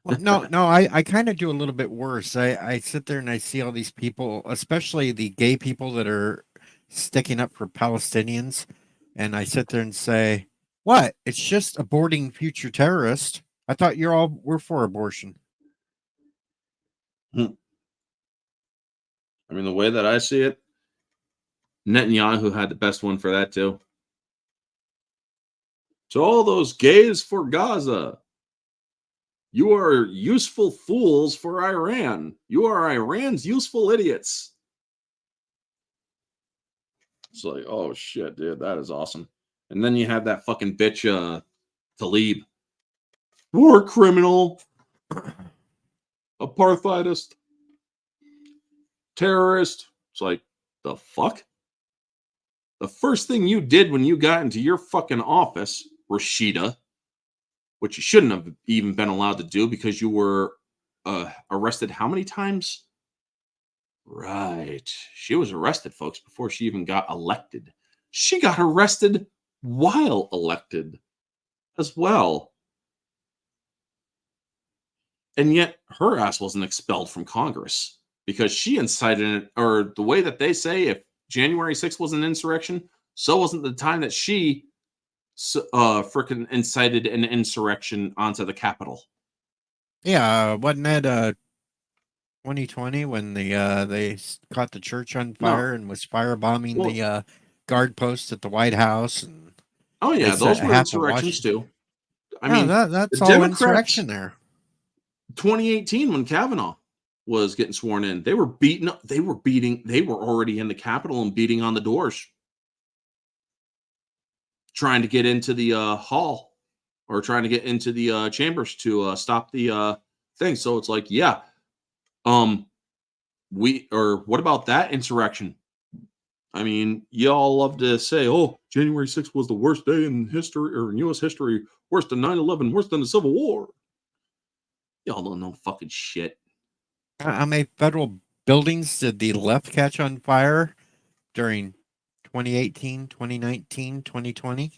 well, no, I kind of do a little bit worse. I sit there and I see all these people, especially the gay people that are sticking up for Palestinians, and I sit there and say, "What? It's just aborting future terrorists. I thought we're for abortion." I mean, the way that I see it, Netanyahu had the best one for that too. To all those gays for Gaza, you are useful fools for Iran. You are Iran's useful idiots. It's like, oh shit, dude, that is awesome. And then you have that fucking bitch, Talib, war criminal, apartheidist, terrorist. It's like, the fuck? The first thing you did when you got into your fucking office, Rashida, which you shouldn't have even been allowed to do because you were arrested how many times? Right. She was arrested, folks, before she even got elected. She got arrested while elected as well. And yet her ass wasn't expelled from Congress because she incited it, or the way that they say, if January 6th was an insurrection, so wasn't the time that she freaking incited an insurrection onto the Capitol. Yeah, wasn't that 2020 when they caught the church on fire and was firebombing the guard posts at the White House? And oh yeah, those were half of insurrections too. I mean, mean, that's the all Democrats, insurrection there. 2018 when Kavanaugh was getting sworn in, they were beating up. They were already in the Capitol and beating on the doors, trying to get into the hall or trying to get into the chambers to stop the thing. So it's like, yeah, what about that insurrection? I mean, y'all love to say, oh, January 6th was the worst day in history or in U.S. history, worse than 9/11, worse than the Civil War. Y'all don't know fucking shit. How many federal buildings did the left catch on fire during 2018, 2019, 2020?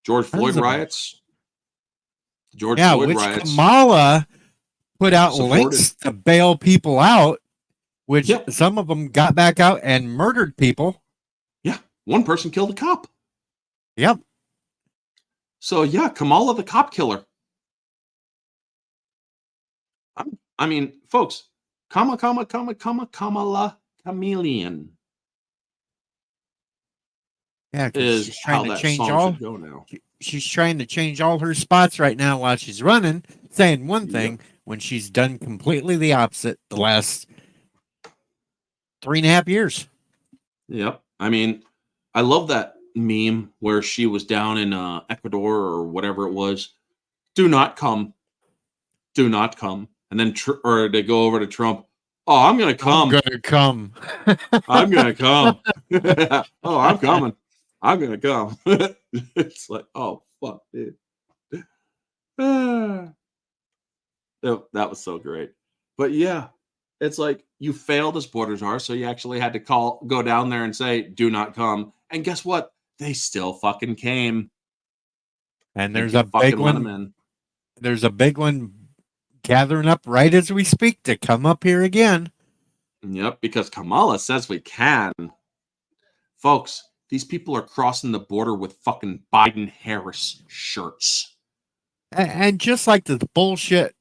George Floyd riots. Which Kamala put out links to bail people out, which some of them got back out and murdered people. Yeah, one person killed a cop. Yep. So yeah, Kamala the cop killer. I mean, folks, Kamala chameleon. Yeah, because she's trying to change all. Go now. She's trying to change all her spots right now while she's running, saying one thing when she's done completely the opposite the last 3.5 years. Yep. I mean, I love that meme where she was down in Ecuador or whatever it was. Do not come. Do not come. And then or they go over to Trump. Oh, I'm going to come. I'm going to come. I'm going to come. Oh, I'm coming. I'm going to come. It's like, oh, fuck, dude. That was so great. But yeah, it's like you failed as border czar, so you actually had to go down there and say, do not come. And guess what? They still fucking came. And there's a big one. There's a big one gathering up right as we speak to come up here again. Yep, because Kamala says we can. Folks, these people are crossing the border with fucking Biden-Harris shirts. And just like the bullshit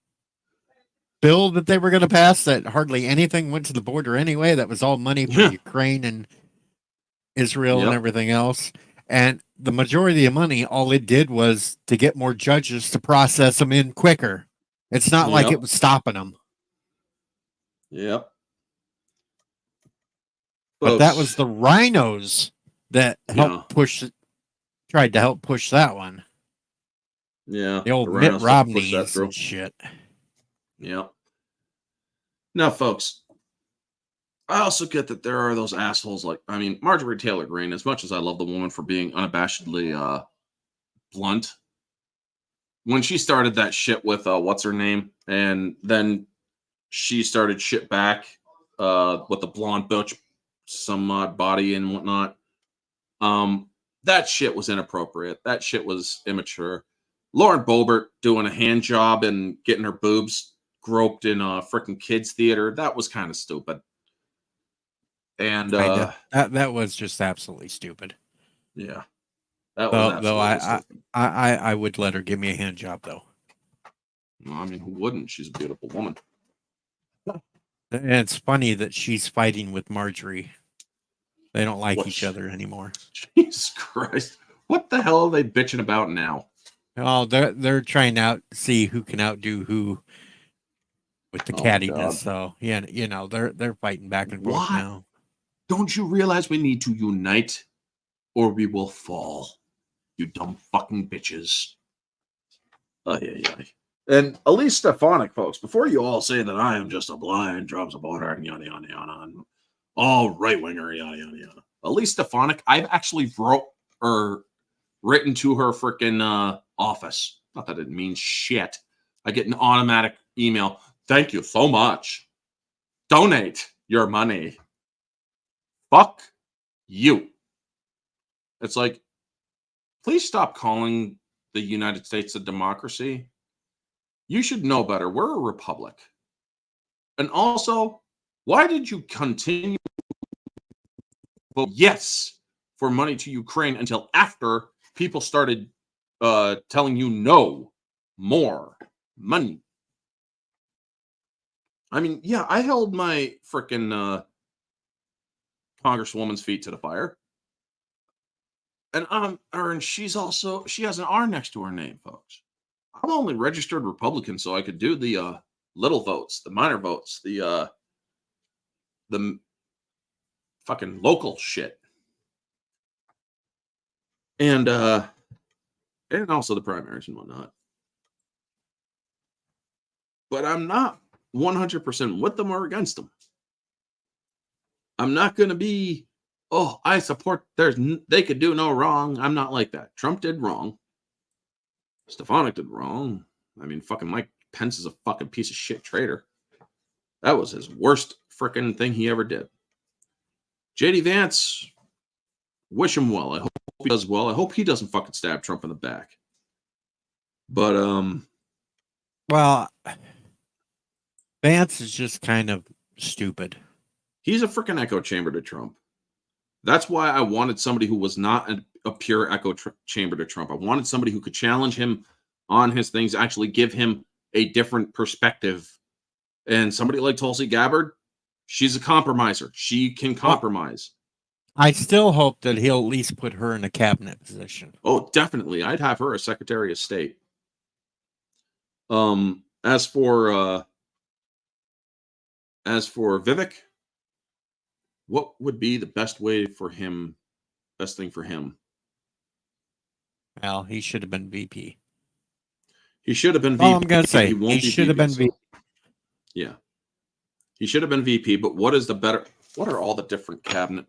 bill that they were going to pass, that hardly anything went to the border anyway. That was all money for Ukraine and Israel and everything else. And the majority of the money, all it did was to get more judges to process them in quicker. It's not like it was stopping them. Yep. But that was the rhinos that helped tried to help push that one. Yeah. The old Mitt Romneys and shit. Yep. Now, folks, I also get that there are those assholes like, I mean, Marjorie Taylor Greene, as much as I love the woman for being unabashedly blunt, when she started that shit with what's her name, and then she started shit back with the blonde butch, some odd body and whatnot. That shit was inappropriate. That shit was immature. Lauren Boebert doing a hand job and getting her boobs groped in a freaking kids theater. That was kind of stupid. And that was just absolutely stupid. yeah, that was absolutely stupid. I would let her give me a hand job though. Well, I mean, who wouldn't? She's a beautiful woman. And it's funny that she's fighting with Marjorie. They don't like each other anymore. Jesus Christ. What the hell are they bitching about now? Oh, they're trying out see who can outdo who with the cattiness. So yeah, you know, they're fighting back and forth now. Don't you realize we need to unite or we will fall? You dumb fucking bitches. Yeah. And Elise Stefanik, folks, before you all say that I am just a blind drops of water and yada yada yada, and all right winger yada yada yada. Elise Stefanik, I've actually written to her freaking office. Not that it means shit. I get an automatic email. Thank you so much. Donate your money. Fuck you. It's like, please stop calling the United States a democracy. You should know better. We're a republic. And also, why did you continue to vote yes for money to Ukraine until after people started telling you no, more money? I mean, yeah, I held my frickin' Congresswoman's feet to the fire. And she has an R next to her name, folks. I'm only registered Republican, so I could do the little votes, the minor votes, the fucking local shit. And also the primaries and whatnot. But I'm not 100% with them or against them. I'm not going to be, I support, they could do no wrong. I'm not like that. Trump did wrong. Stefanik did wrong. I mean, fucking Mike Pence is a fucking piece of shit traitor. That was his worst freaking thing he ever did. JD Vance, wish him well. I hope he does well. I hope he doesn't fucking stab Trump in the back. But, well, Vance is just kind of stupid. He's a freaking echo chamber to Trump. That's why I wanted somebody who was not a pure echo chamber to Trump. I wanted somebody who could challenge him on his things, actually give him a different perspective. And somebody like Tulsi Gabbard, she's a compromiser. She can compromise. I still hope that he'll at least put her in a cabinet position. Oh, definitely. I'd have her as Secretary of State. As for Vivek, what would be the best thing for him? Well, he should have been VP. He should have been VP. Oh, I'm going to say he should have been VP. Yeah. He should have been VP, but what are all the different cabinet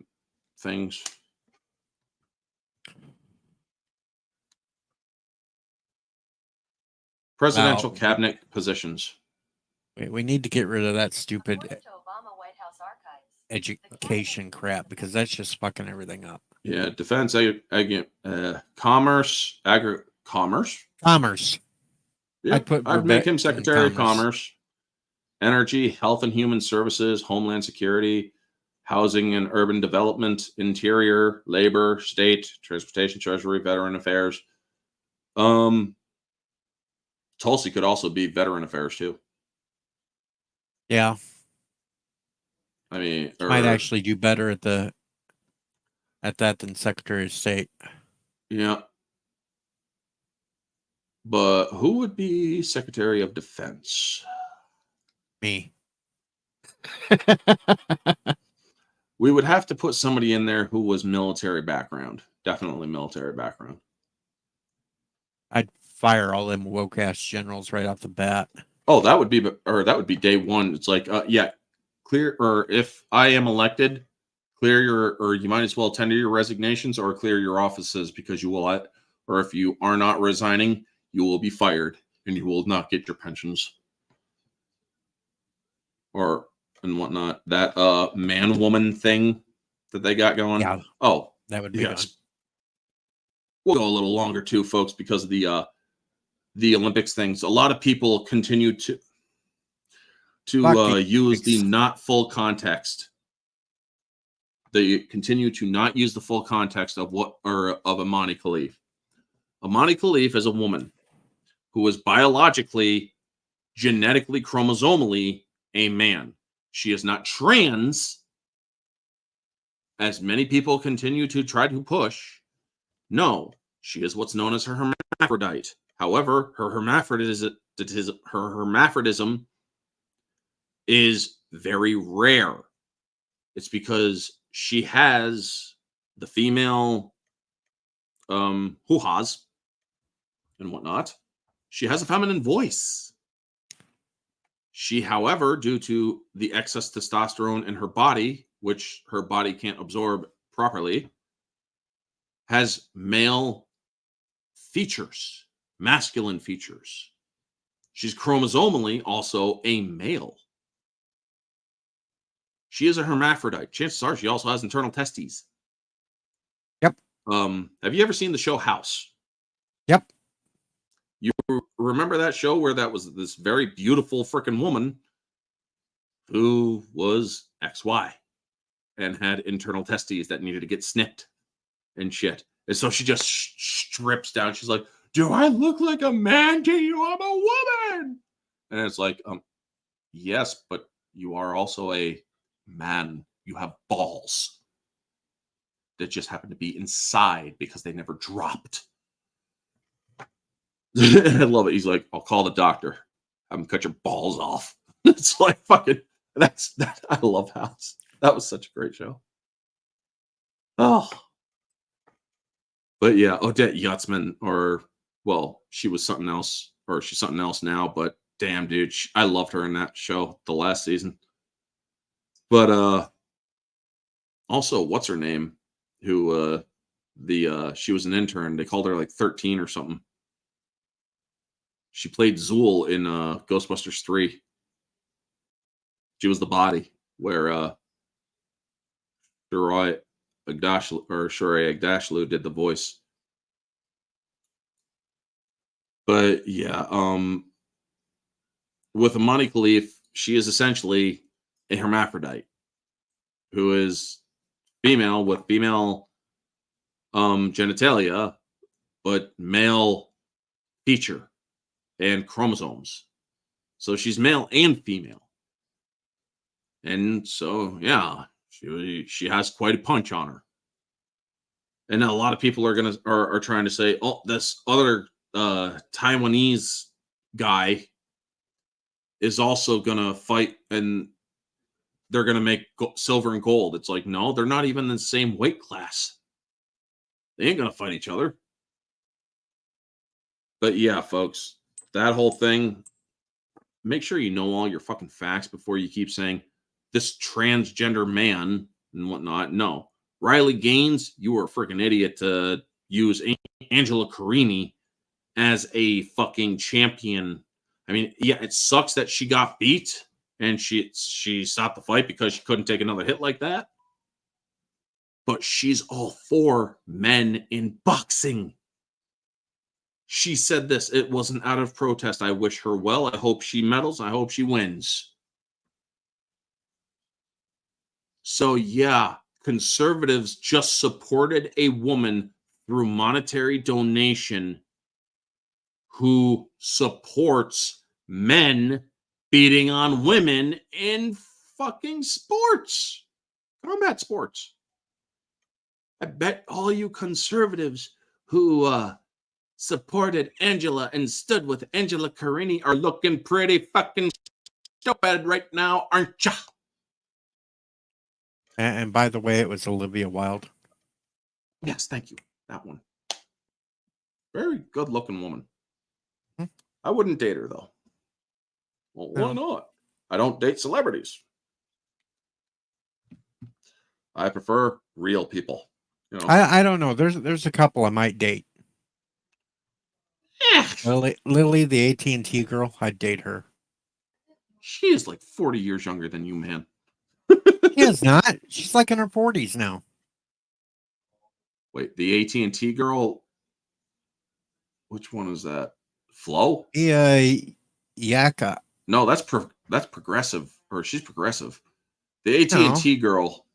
things? Presidential cabinet positions. We need to get rid of that stupid education crap because that's just fucking everything up. Yeah, defense, commerce, commerce. Yeah, I'd make him Secretary of Commerce. Energy, Health and Human Services, Homeland Security, Housing and Urban Development, Interior, Labor, State, Transportation, Treasury, Veteran Affairs. Tulsi could also be Veteran Affairs too. Yeah. I mean, might actually do better at that than Secretary of State. Yeah. But who would be Secretary of Defense? Me. We would have to put somebody in there who was military background. Definitely military background. I'd fire all them woke ass generals right off the bat. Oh, that would be day one. It's like, clear, or if I am elected, you might as well tender your resignations or clear your offices because you will, or if you are not resigning, you will be fired and you will not get your pensions. Or and whatnot. That man woman thing that they got going. Yeah. Oh, That would be yes. done. We'll go a little longer too, folks, because of the Olympics things. A lot of people continue to use the not full context. They continue to not use the full context of Imani Khalif. Imani Khalif is a woman who is biologically, genetically, chromosomally a man. She is not trans, as many people continue to try to push. No, she is what's known as her hermaphrodite. However, her hermaphrodism is very rare. It's because she has the female hoo-has and whatnot. She has a feminine voice. She, however, due to the excess testosterone in her body, which her body can't absorb properly, has male features, masculine features. She's chromosomally also a male. She is a hermaphrodite. Chances are she also has internal testes. Yep. Have you ever seen the show House? Yep. You remember that show where that was this very beautiful freaking woman who was XY and had internal testes that needed to get snipped and shit. And so she just strips down. She's like, "Do I look like a man to you? I'm a woman." And it's like, yes, but you are also a man. You have balls that just happen to be inside because they never dropped. I love it. He's like, "I'll call the doctor. Have him cut your balls off." It's like fucking. I love House. That was such a great show. Oh. But yeah, Odette Yutzman, she was something else, or she's something else now, but damn, dude, I loved her in that show, the last season. But also, what's her name? Who she was an intern. They called her like 13 or something. She played Zool in Ghostbusters 3. She was the body where Shohreh Aghdashloo did the voice. But yeah, with Imani Khalif, she is essentially a hermaphrodite who is female with female genitalia, but male feature and chromosomes. So she's male and female. And so, yeah, she has quite a punch on her. And a lot of people are trying to say, "Oh, this other Taiwanese guy is also gonna fight, and they're gonna make silver and gold." It's like, no, they're not even in the same weight class. They ain't gonna fight each other. But yeah, folks, that whole thing. Make sure you know all your fucking facts before you keep saying this transgender man and whatnot. No. Riley Gaines, you were a freaking idiot to use Angela Carini as a fucking champion. I mean, yeah, it sucks that she got beat and she stopped the fight because she couldn't take another hit like that. But she's all for men in boxing. She said this. It wasn't out of protest. I wish her well. I hope she medals. I hope she wins. So, yeah, conservatives just supported a woman through monetary donation who supports men beating on women in fucking sports, combat sports. I bet all you conservatives who supported Angela and stood with Angela Carini are looking pretty fucking stupid right now, aren't ya? And by the way, it was Olivia Wilde. Yes, thank you. That one. Very good looking woman. I wouldn't date her though. Well, why not? I don't date celebrities. I prefer real people. You know? I don't know. There's a couple I might date. Lily, the AT&T girl, I'd date her. She is like 40 years younger than you, man. She is not. She's like in her 40s now. Wait, the AT&T girl. Which one is that? Flo? Yaka. No, that's progressive, or she's progressive. The No. AT&T girl.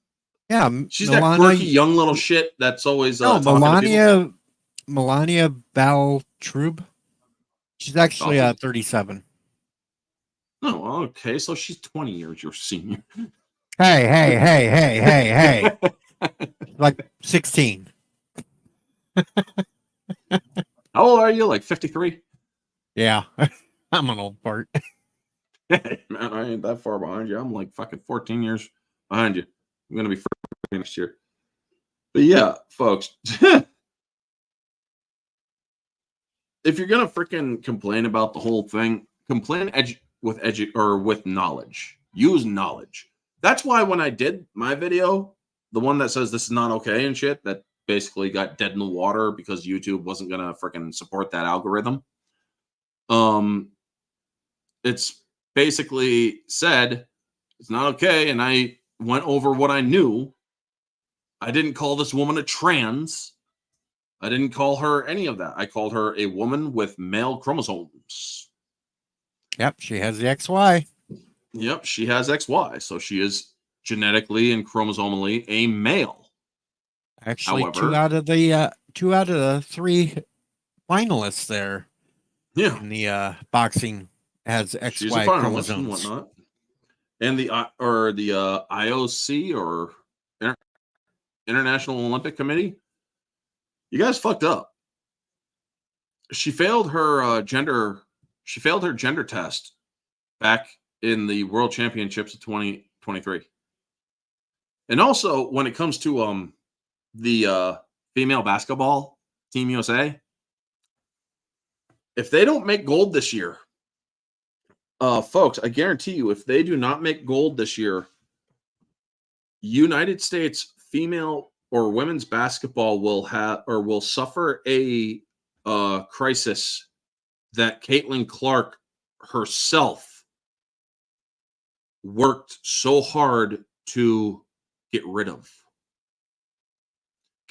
Yeah, She's that quirky young little shit that's always talking to people. Melania Baltrube. She's actually 37. Oh, okay. So she's 20 years your senior. Hey. Like 16. How old are you? Like 53? Yeah. I'm an old fart. Man, I ain't that far behind you. I'm like fucking 14 years behind you. I'm going to be 40 next year. But yeah, folks. If you're going to freaking complain about the whole thing, complain with knowledge. Use knowledge. That's why when I did my video, the one that says this is not okay and shit, that basically got dead in the water because YouTube wasn't going to freaking support that algorithm. It's basically said it's not okay, and I went over what I knew. I didn't call this woman a trans. I didn't call her any of that. I called her a woman with male chromosomes. Yep, she has the XY. Yep, she has XY, so she is genetically and chromosomally a male. Actually, However, two out of the 3 finalists there. Yeah, in the boxing has XY she's a finalist chromosomes and whatnot. And the IOC or International Olympic Committee, you guys fucked up. She failed her gender test back in the World Championships of 2023. And also, when it comes to the female basketball Team USA, if they don't make gold this year, folks, I guarantee you, if they do not make gold this year, United States female or women's basketball will suffer a crisis that Caitlin Clark herself worked so hard to get rid of.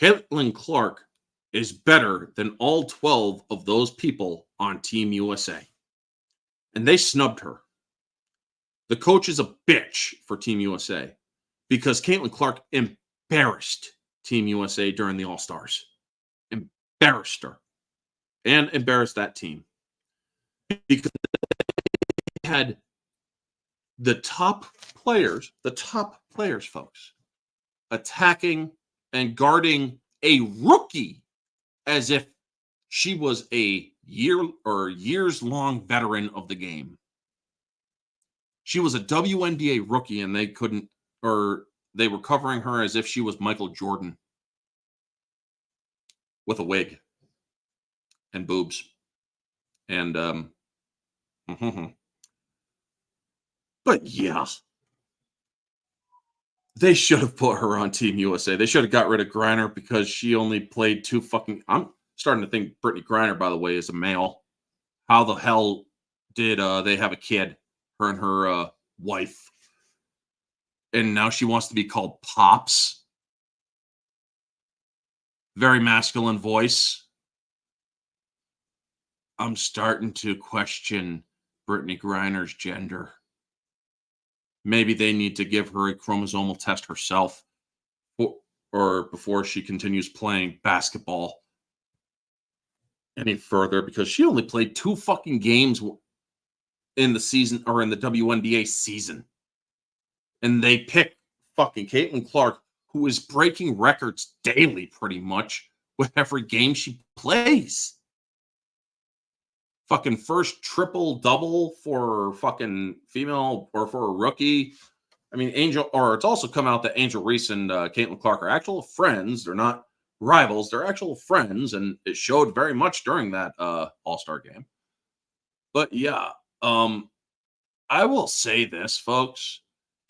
Caitlin Clark is better than all 12 of those people on Team USA. And they snubbed her. The coach is a bitch for Team USA because Caitlin Clark embarrassed Team USA during the All-Stars. Embarrassed her. And embarrassed that team. Because they had the top players, folks, attacking and guarding a rookie as if she was a years-long veteran of the game. She was a WNBA rookie, and they were covering her as if she was Michael Jordan with a wig and boobs. And, but yeah, they should have put her on Team USA. They should have got rid of Griner because she only played 2 fucking. I'm starting to think Brittany Griner, by the way, is a male. How the hell did they have a kid? Her and her wife. And now she wants to be called Pops. Very masculine voice. I'm starting to question Brittany Griner's gender. Maybe they need to give her a chromosomal test herself or before she continues playing basketball any further, because she only played 2 fucking games in the season or in the WNBA season. And they pick fucking Caitlin Clark, who is breaking records daily pretty much with every game she plays. Fucking first triple-double for fucking female or for a rookie. I mean, it's also come out that Angel Reese and Caitlin Clark are actual friends. They're not rivals. They're actual friends, and it showed very much during that All-Star game. But yeah, I will say this, folks.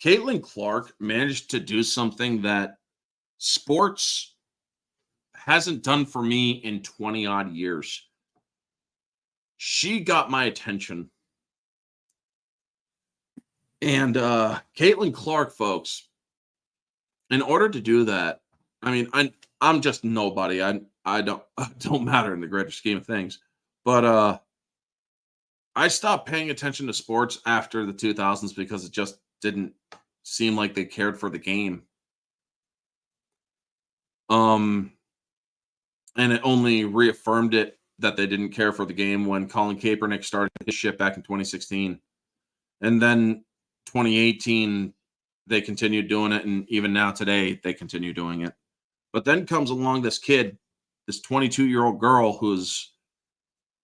Caitlin Clark managed to do something that sports hasn't done for me in 20-odd years. She got my attention And Caitlin Clark, folks, in order to do that, I mean, I'm just nobody. I don't matter in the greater scheme of things. But I stopped paying attention to sports after the 2000s because it just didn't seem like they cared for the game. And it only reaffirmed it that they didn't care for the game when Colin Kaepernick started his shit back in 2016. And then 2018, they continued doing it. And even now today, they continue doing it. But then comes along this kid, this 22-year-old girl who's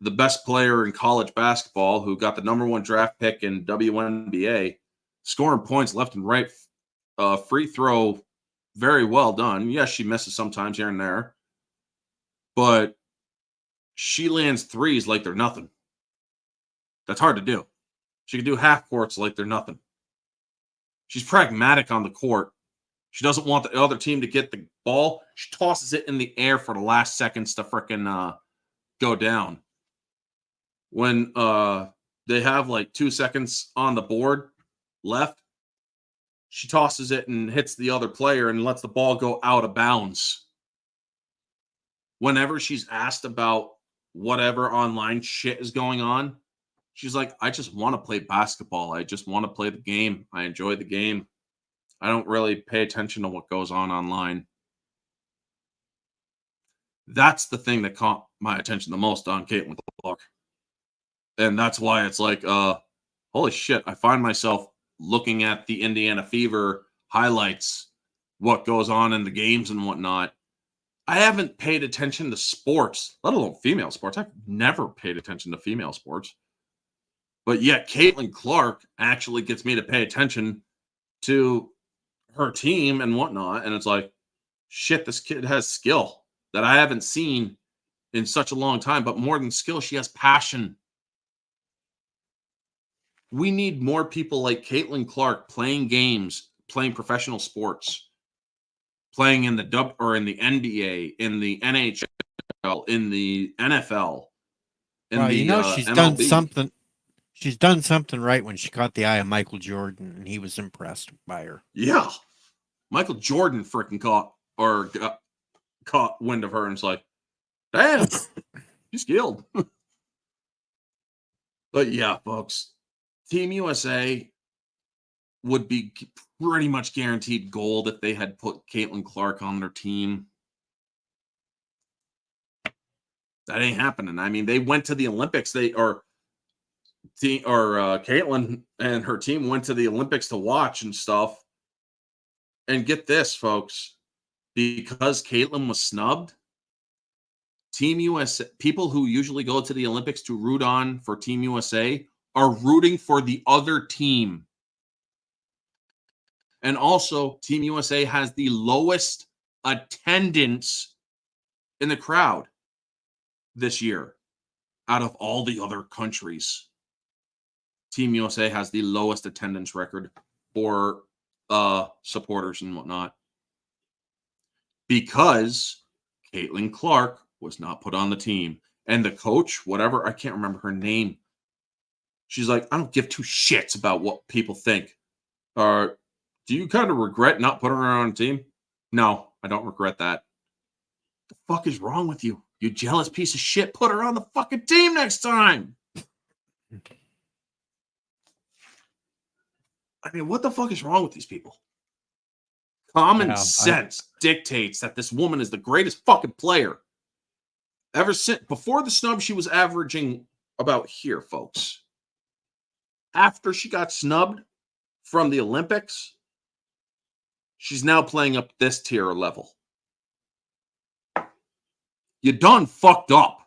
the best player in college basketball, who got the #1 draft pick in WNBA, scoring points left and right, free throw, very well done. Yes, she misses sometimes here and there, but she lands threes like they're nothing. That's hard to do. She can do half courts like they're nothing. She's pragmatic on the court. She doesn't want the other team to get the ball. She tosses it in the air for the last seconds to frickin' go down. When they have like 2 seconds on the board left, she tosses it and hits the other player and lets the ball go out of bounds. Whenever she's asked about whatever online shit is going on, she's like, I just want to play basketball. I just want to play the game. I enjoy the game. I don't really pay attention to what goes on online. That's the thing that caught my attention the most on Caitlin Clark. And that's why it's like, holy shit, I find myself looking at the Indiana Fever highlights, what goes on in the games and whatnot. I haven't paid attention to sports, let alone female sports. I've never paid attention to female sports. But yet Caitlin Clark actually gets me to pay attention to her team and whatnot. And it's like, shit, this kid has skill that I haven't seen in such a long time. But more than skill, she has passion. We need more people like Caitlin Clark playing games, playing professional sports, playing in the in the NBA, in the NHL, in the NFL. Well, you know, she's done something. She's done something right when she caught the eye of Michael Jordan, and he was impressed by her. Yeah, Michael Jordan freaking caught wind of her and it's like, damn, she's skilled. But yeah, folks, Team USA would be pretty much guaranteed gold if they had put Caitlin Clark on their team. That ain't happening. I mean, they went to the Olympics. Caitlin and her team went to the Olympics to watch and stuff. And get this, folks, because Caitlin was snubbed, Team USA, people who usually go to the Olympics to root on for Team USA are rooting for the other team. And also, Team USA has the lowest attendance in the crowd this year out of all the other countries. Team USA has the lowest attendance record for supporters and whatnot because Caitlin Clark was not put on the team. And the coach, whatever, I can't remember her name, she's like, I don't give two shits about what people think. Do you kind of regret not putting her on the team? No, I don't regret that. The fuck is wrong with you? You jealous piece of shit. Put her on the fucking team next time. I mean, what the fuck is wrong with these people? Common sense dictates that this woman is the greatest fucking player. Ever since, before the snub, she was averaging about here, folks. After she got snubbed from the Olympics, she's now playing up this tier level. You done fucked up.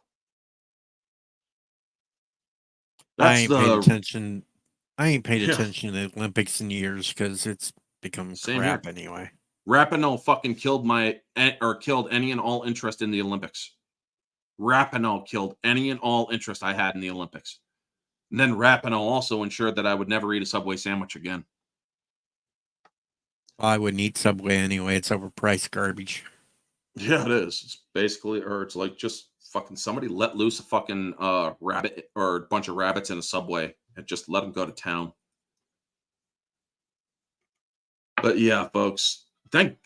I ain't paid attention to the Olympics in years because it's become crap anyway. Rapinoe fucking killed any and all interest in the Olympics. Rapinoe killed any and all interest I had in the Olympics. And then Rapinoe also ensured that I would never eat a Subway sandwich again. I wouldn't eat Subway anyway. It's overpriced garbage. Yeah, it is. It's basically, or it's like just fucking somebody let loose a fucking rabbit or a bunch of rabbits in a Subway and just let them go to town. But yeah, folks, thank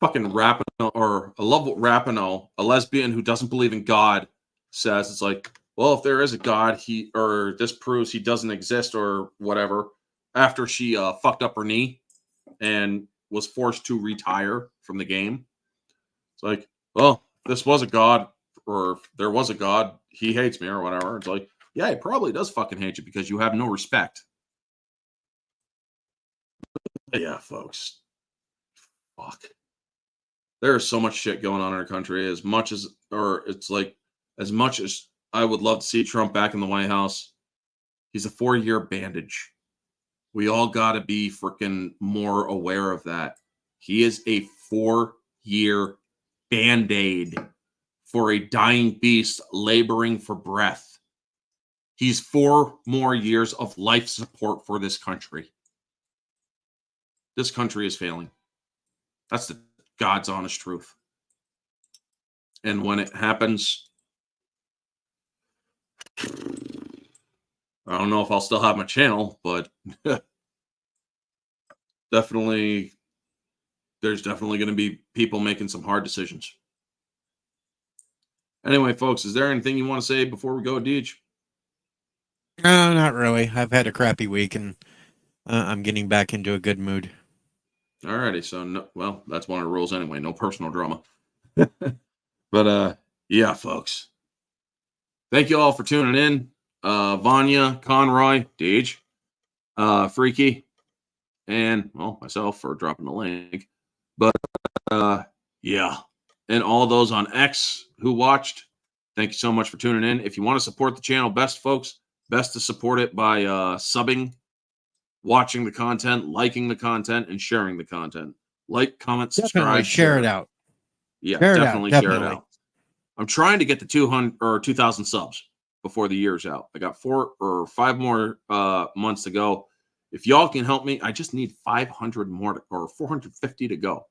fucking Rapinoe, or I love what Rapinoe, a lesbian who doesn't believe in God, says. It's like, well, if there is a God, this proves he doesn't exist or whatever. After she fucked up her knee and was forced to retire from the game, it's like, well, if this was a God, or if there was a God, he hates me or whatever. It's like, yeah, he probably does fucking hate you because you have no respect. But yeah, folks. Fuck. There's so much shit going on in our country. As much as I would love to see Trump back in the White House, he's a 4-year bandage. We all got to be freaking more aware of that. He is a 4-year band-aid for a dying beast laboring for breath. He's 4 more years of life support for this country. This country is failing. That's the God's honest truth. And when it happens, I don't know if I'll still have my channel, but there's definitely going to be people making some hard decisions. Anyway, folks, is there anything you want to say before we go, Deej? No, not really. I've had a crappy week, and I'm getting back into a good mood. Alrighty, so that's one of the rules anyway. No personal drama. But yeah, folks. Thank you all for tuning in. Vanya, Conroy, Deej, Freaky, and myself for dropping the link. But yeah, and all those on X who watched, thank you so much for tuning in. If you want to support the channel, best to support it by subbing, watching the content, liking the content, and sharing the content. Like, comment, subscribe, Definitely share it out. Yeah, definitely share it out. I'm trying to get to 200 or 2,000 subs before the year's out. I got 4 or 5 more months to go. If y'all can help me, I just need 500 more or 450 to go.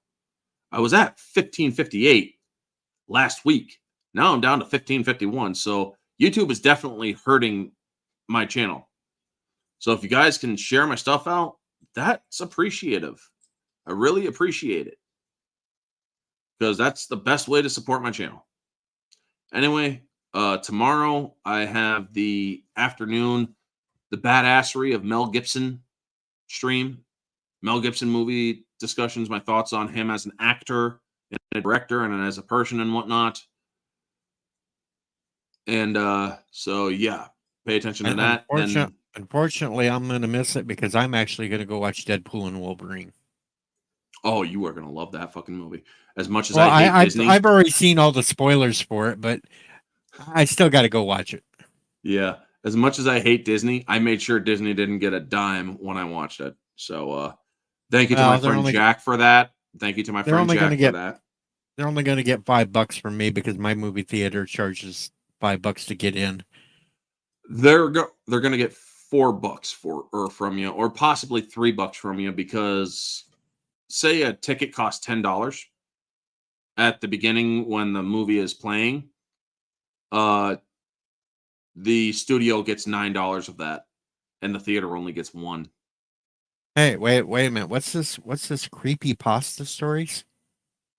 I was at 1558 last week. Now I'm down to 1551. So YouTube is definitely hurting my channel. So if you guys can share my stuff out, that's appreciative. I really appreciate it, because that's the best way to support my channel. Anyway, tomorrow I have the afternoon, the badassery of Mel Gibson stream. Mel Gibson movie discussions, my thoughts on him as an actor and a director and as a person and whatnot. And so yeah, pay attention to that. Unfortunately, I'm going to miss it because I'm actually going to go watch Deadpool and Wolverine. Oh, you are going to love that fucking movie. As much as I hate Disney. I've already seen all the spoilers for it, but I still got to go watch it. Yeah. As much as I hate Disney, I made sure Disney didn't get a dime when I watched it. So thank you to my friend Jack for that. Thank you to my friend Jack for that. They're only going to get $5 from me because my movie theater charges $5 to get in. They're going to get $4 from you, or possibly $3 from you, because say a ticket costs $10 at the beginning when the movie is playing, the studio gets $9 of that, and the theater only gets $1. Hey, wait a minute. What's this creepy pasta stories?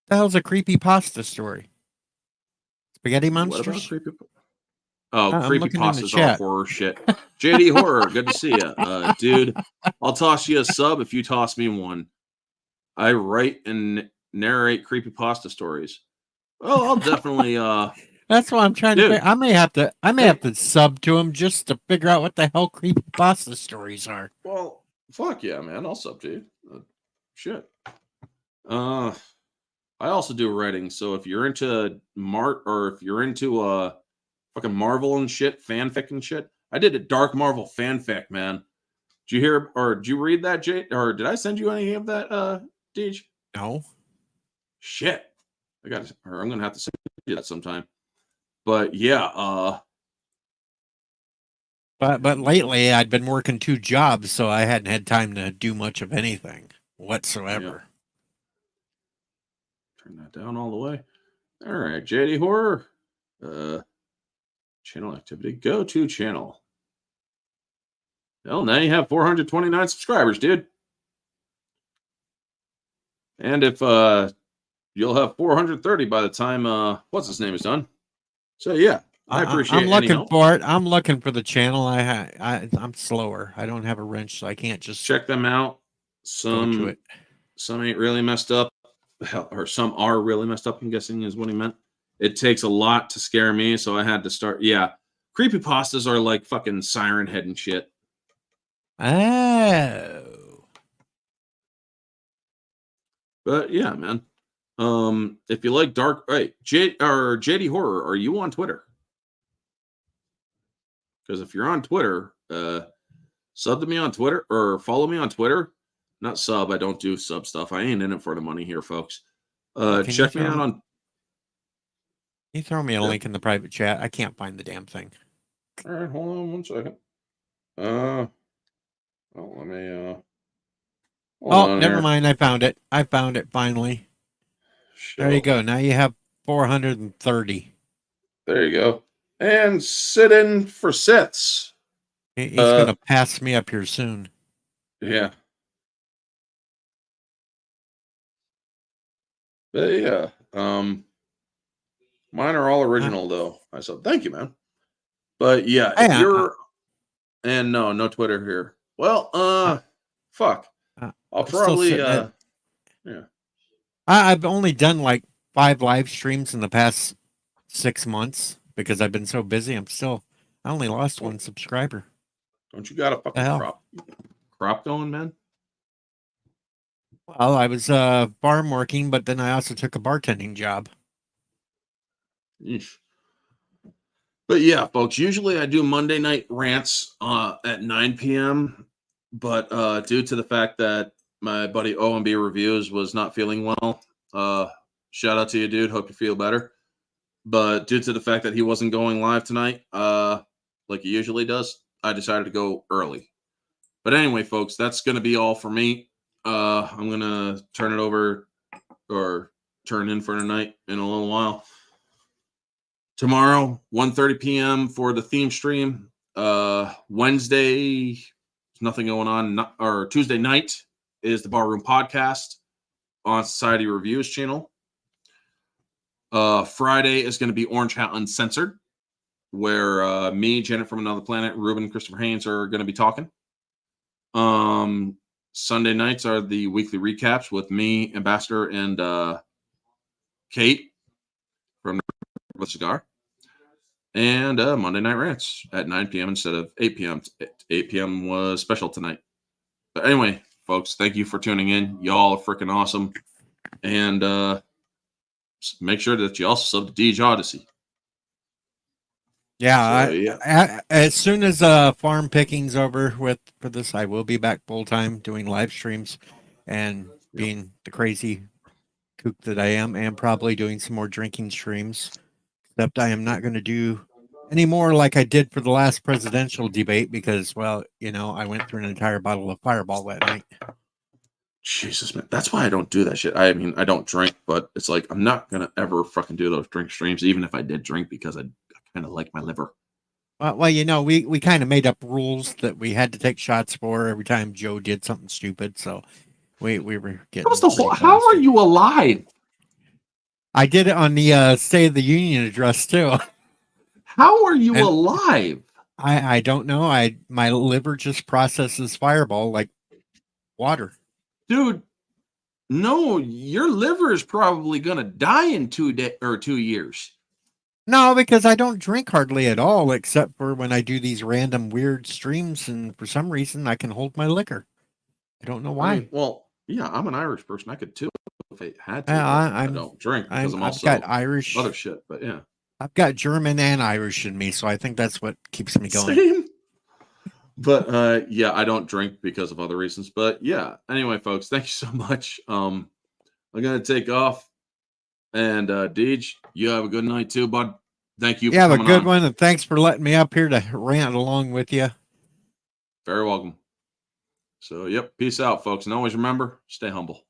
The hell's a creepy pasta story? Spaghetti monsters? Creepy pastas are horror shit. JD Horror, good to see you, dude. I'll toss you a sub if you toss me one. I write and narrate creepy pasta stories. Well, I'll definitely. That's what I'm trying to figure. I may have to sub to him just to figure out what the hell creepy pasta stories are. Well, fuck yeah, man! I'll sub to you. Shit. I also do writing, so if you're into fucking Marvel and shit, fanfic and shit, I did a Dark Marvel fanfic, man. Did you hear or did you read that, Jay? Or did I send you any of that, Deej? No. Shit. I'm gonna have to send you that sometime. But yeah, But lately I'd been working 2 jobs, so I hadn't had time to do much of anything whatsoever. Yeah. Turn that down all the way. All right, JD Horror. Channel activity. Go to channel. Well, now you have 429 subscribers, dude. And if you'll have 430 by the time what's his name is done. So yeah, I appreciate I'm any looking help. for it. I'm looking for the channel. I'm slower. I don't have a wrench, so I can't just Check them out. go to it. Some ain't really messed up, or some are really messed up, I'm guessing is what he meant. It takes a lot to scare me, so I had to start. Yeah, creepypastas are like fucking Siren Head and shit. Oh. But yeah, man. If you like dark, hey, JD Horror, are you on Twitter? Because if you're on Twitter, sub to me on Twitter or follow me on Twitter. Not sub. I don't do sub stuff. I ain't in it for the money here, folks. Check me out on. Can you throw me a Yeah. link in the private chat? I can't find the damn thing. All right, hold on 1 second. Let me. Oh, never mind. I found it. Finally. There you go. Now you have 430. There you go. And sit in for sits. He's going to pass me up here soon. Yeah. But yeah. Mine are all original though. I said, thank you, man. But yeah, if you're and no Twitter here. Well, fuck. I'll probably yeah. I've only done like 5 live streams in the past 6 months because I've been so busy. I only lost 1 subscriber. Don't you got a fucking crop going, man? Well, I was farm working, but then I also took a bartending job. Eesh. But yeah, folks, usually I do Monday night rants at 9 p.m. But due to the fact that my buddy OMB Reviews was not feeling well, shout out to you, dude. Hope you feel better. But due to the fact that he wasn't going live tonight, like he usually does, I decided to go early. But anyway, folks, that's going to be all for me. I'm going to turn it over or turn in for tonight in a little while. Tomorrow, 1:30 p.m. for the theme stream. Wednesday, nothing going on. Or Tuesday night is the Barroom Podcast on Society Reviews channel. Friday is going to be Orange Hat Uncensored, where me, Janet from Another Planet, Ruben, Christopher Haynes are going to be talking. Sunday nights are the weekly recaps with me, Ambassador, and Kate from the Cigar. And Monday Night Rants at 9 p.m. instead of 8 p.m. 8 p.m. was special tonight. But anyway, folks, thank you for tuning in. Y'all are freaking awesome. And make sure that you also sub to Deej Odyssey. Yeah, as soon as farm picking's over for this, I will be back full time doing live streams and being the crazy kook that I am, and probably doing some more drinking streams. Except I am not going to do any more like I did for the last presidential debate because, well, I went through an entire bottle of Fireball that night. Jesus, man. That's why I don't do that shit. I mean, I don't drink, but it's like I'm not going to ever fucking do those drink streams, even if I did drink, because I kind of like my liver. Well, we kind of made up rules that we had to take shots for every time Joe did something stupid. So we were getting. How are you alive? I did it on the State of the Union address too. How are you alive? I don't know. My liver just processes Fireball like water. Dude, no, your liver is probably gonna die in 2 years. No, because I don't drink hardly at all, except for when I do these random weird streams, and for some reason I can hold my liquor. I don't know why. Well, yeah, I'm an Irish person. I could too if I had to. I don't drink because I've got Irish, other shit. But yeah, I've got German and Irish in me, so I think that's what keeps me going. Same. But yeah, I don't drink because of other reasons. But yeah, anyway, folks, thank you so much. I'm gonna take off, and Deej, you have a good night too, bud. Thank you. You have a good one, and thanks for letting me up here to rant along with you. Very welcome. So, yep, peace out, folks, and always remember, stay humble.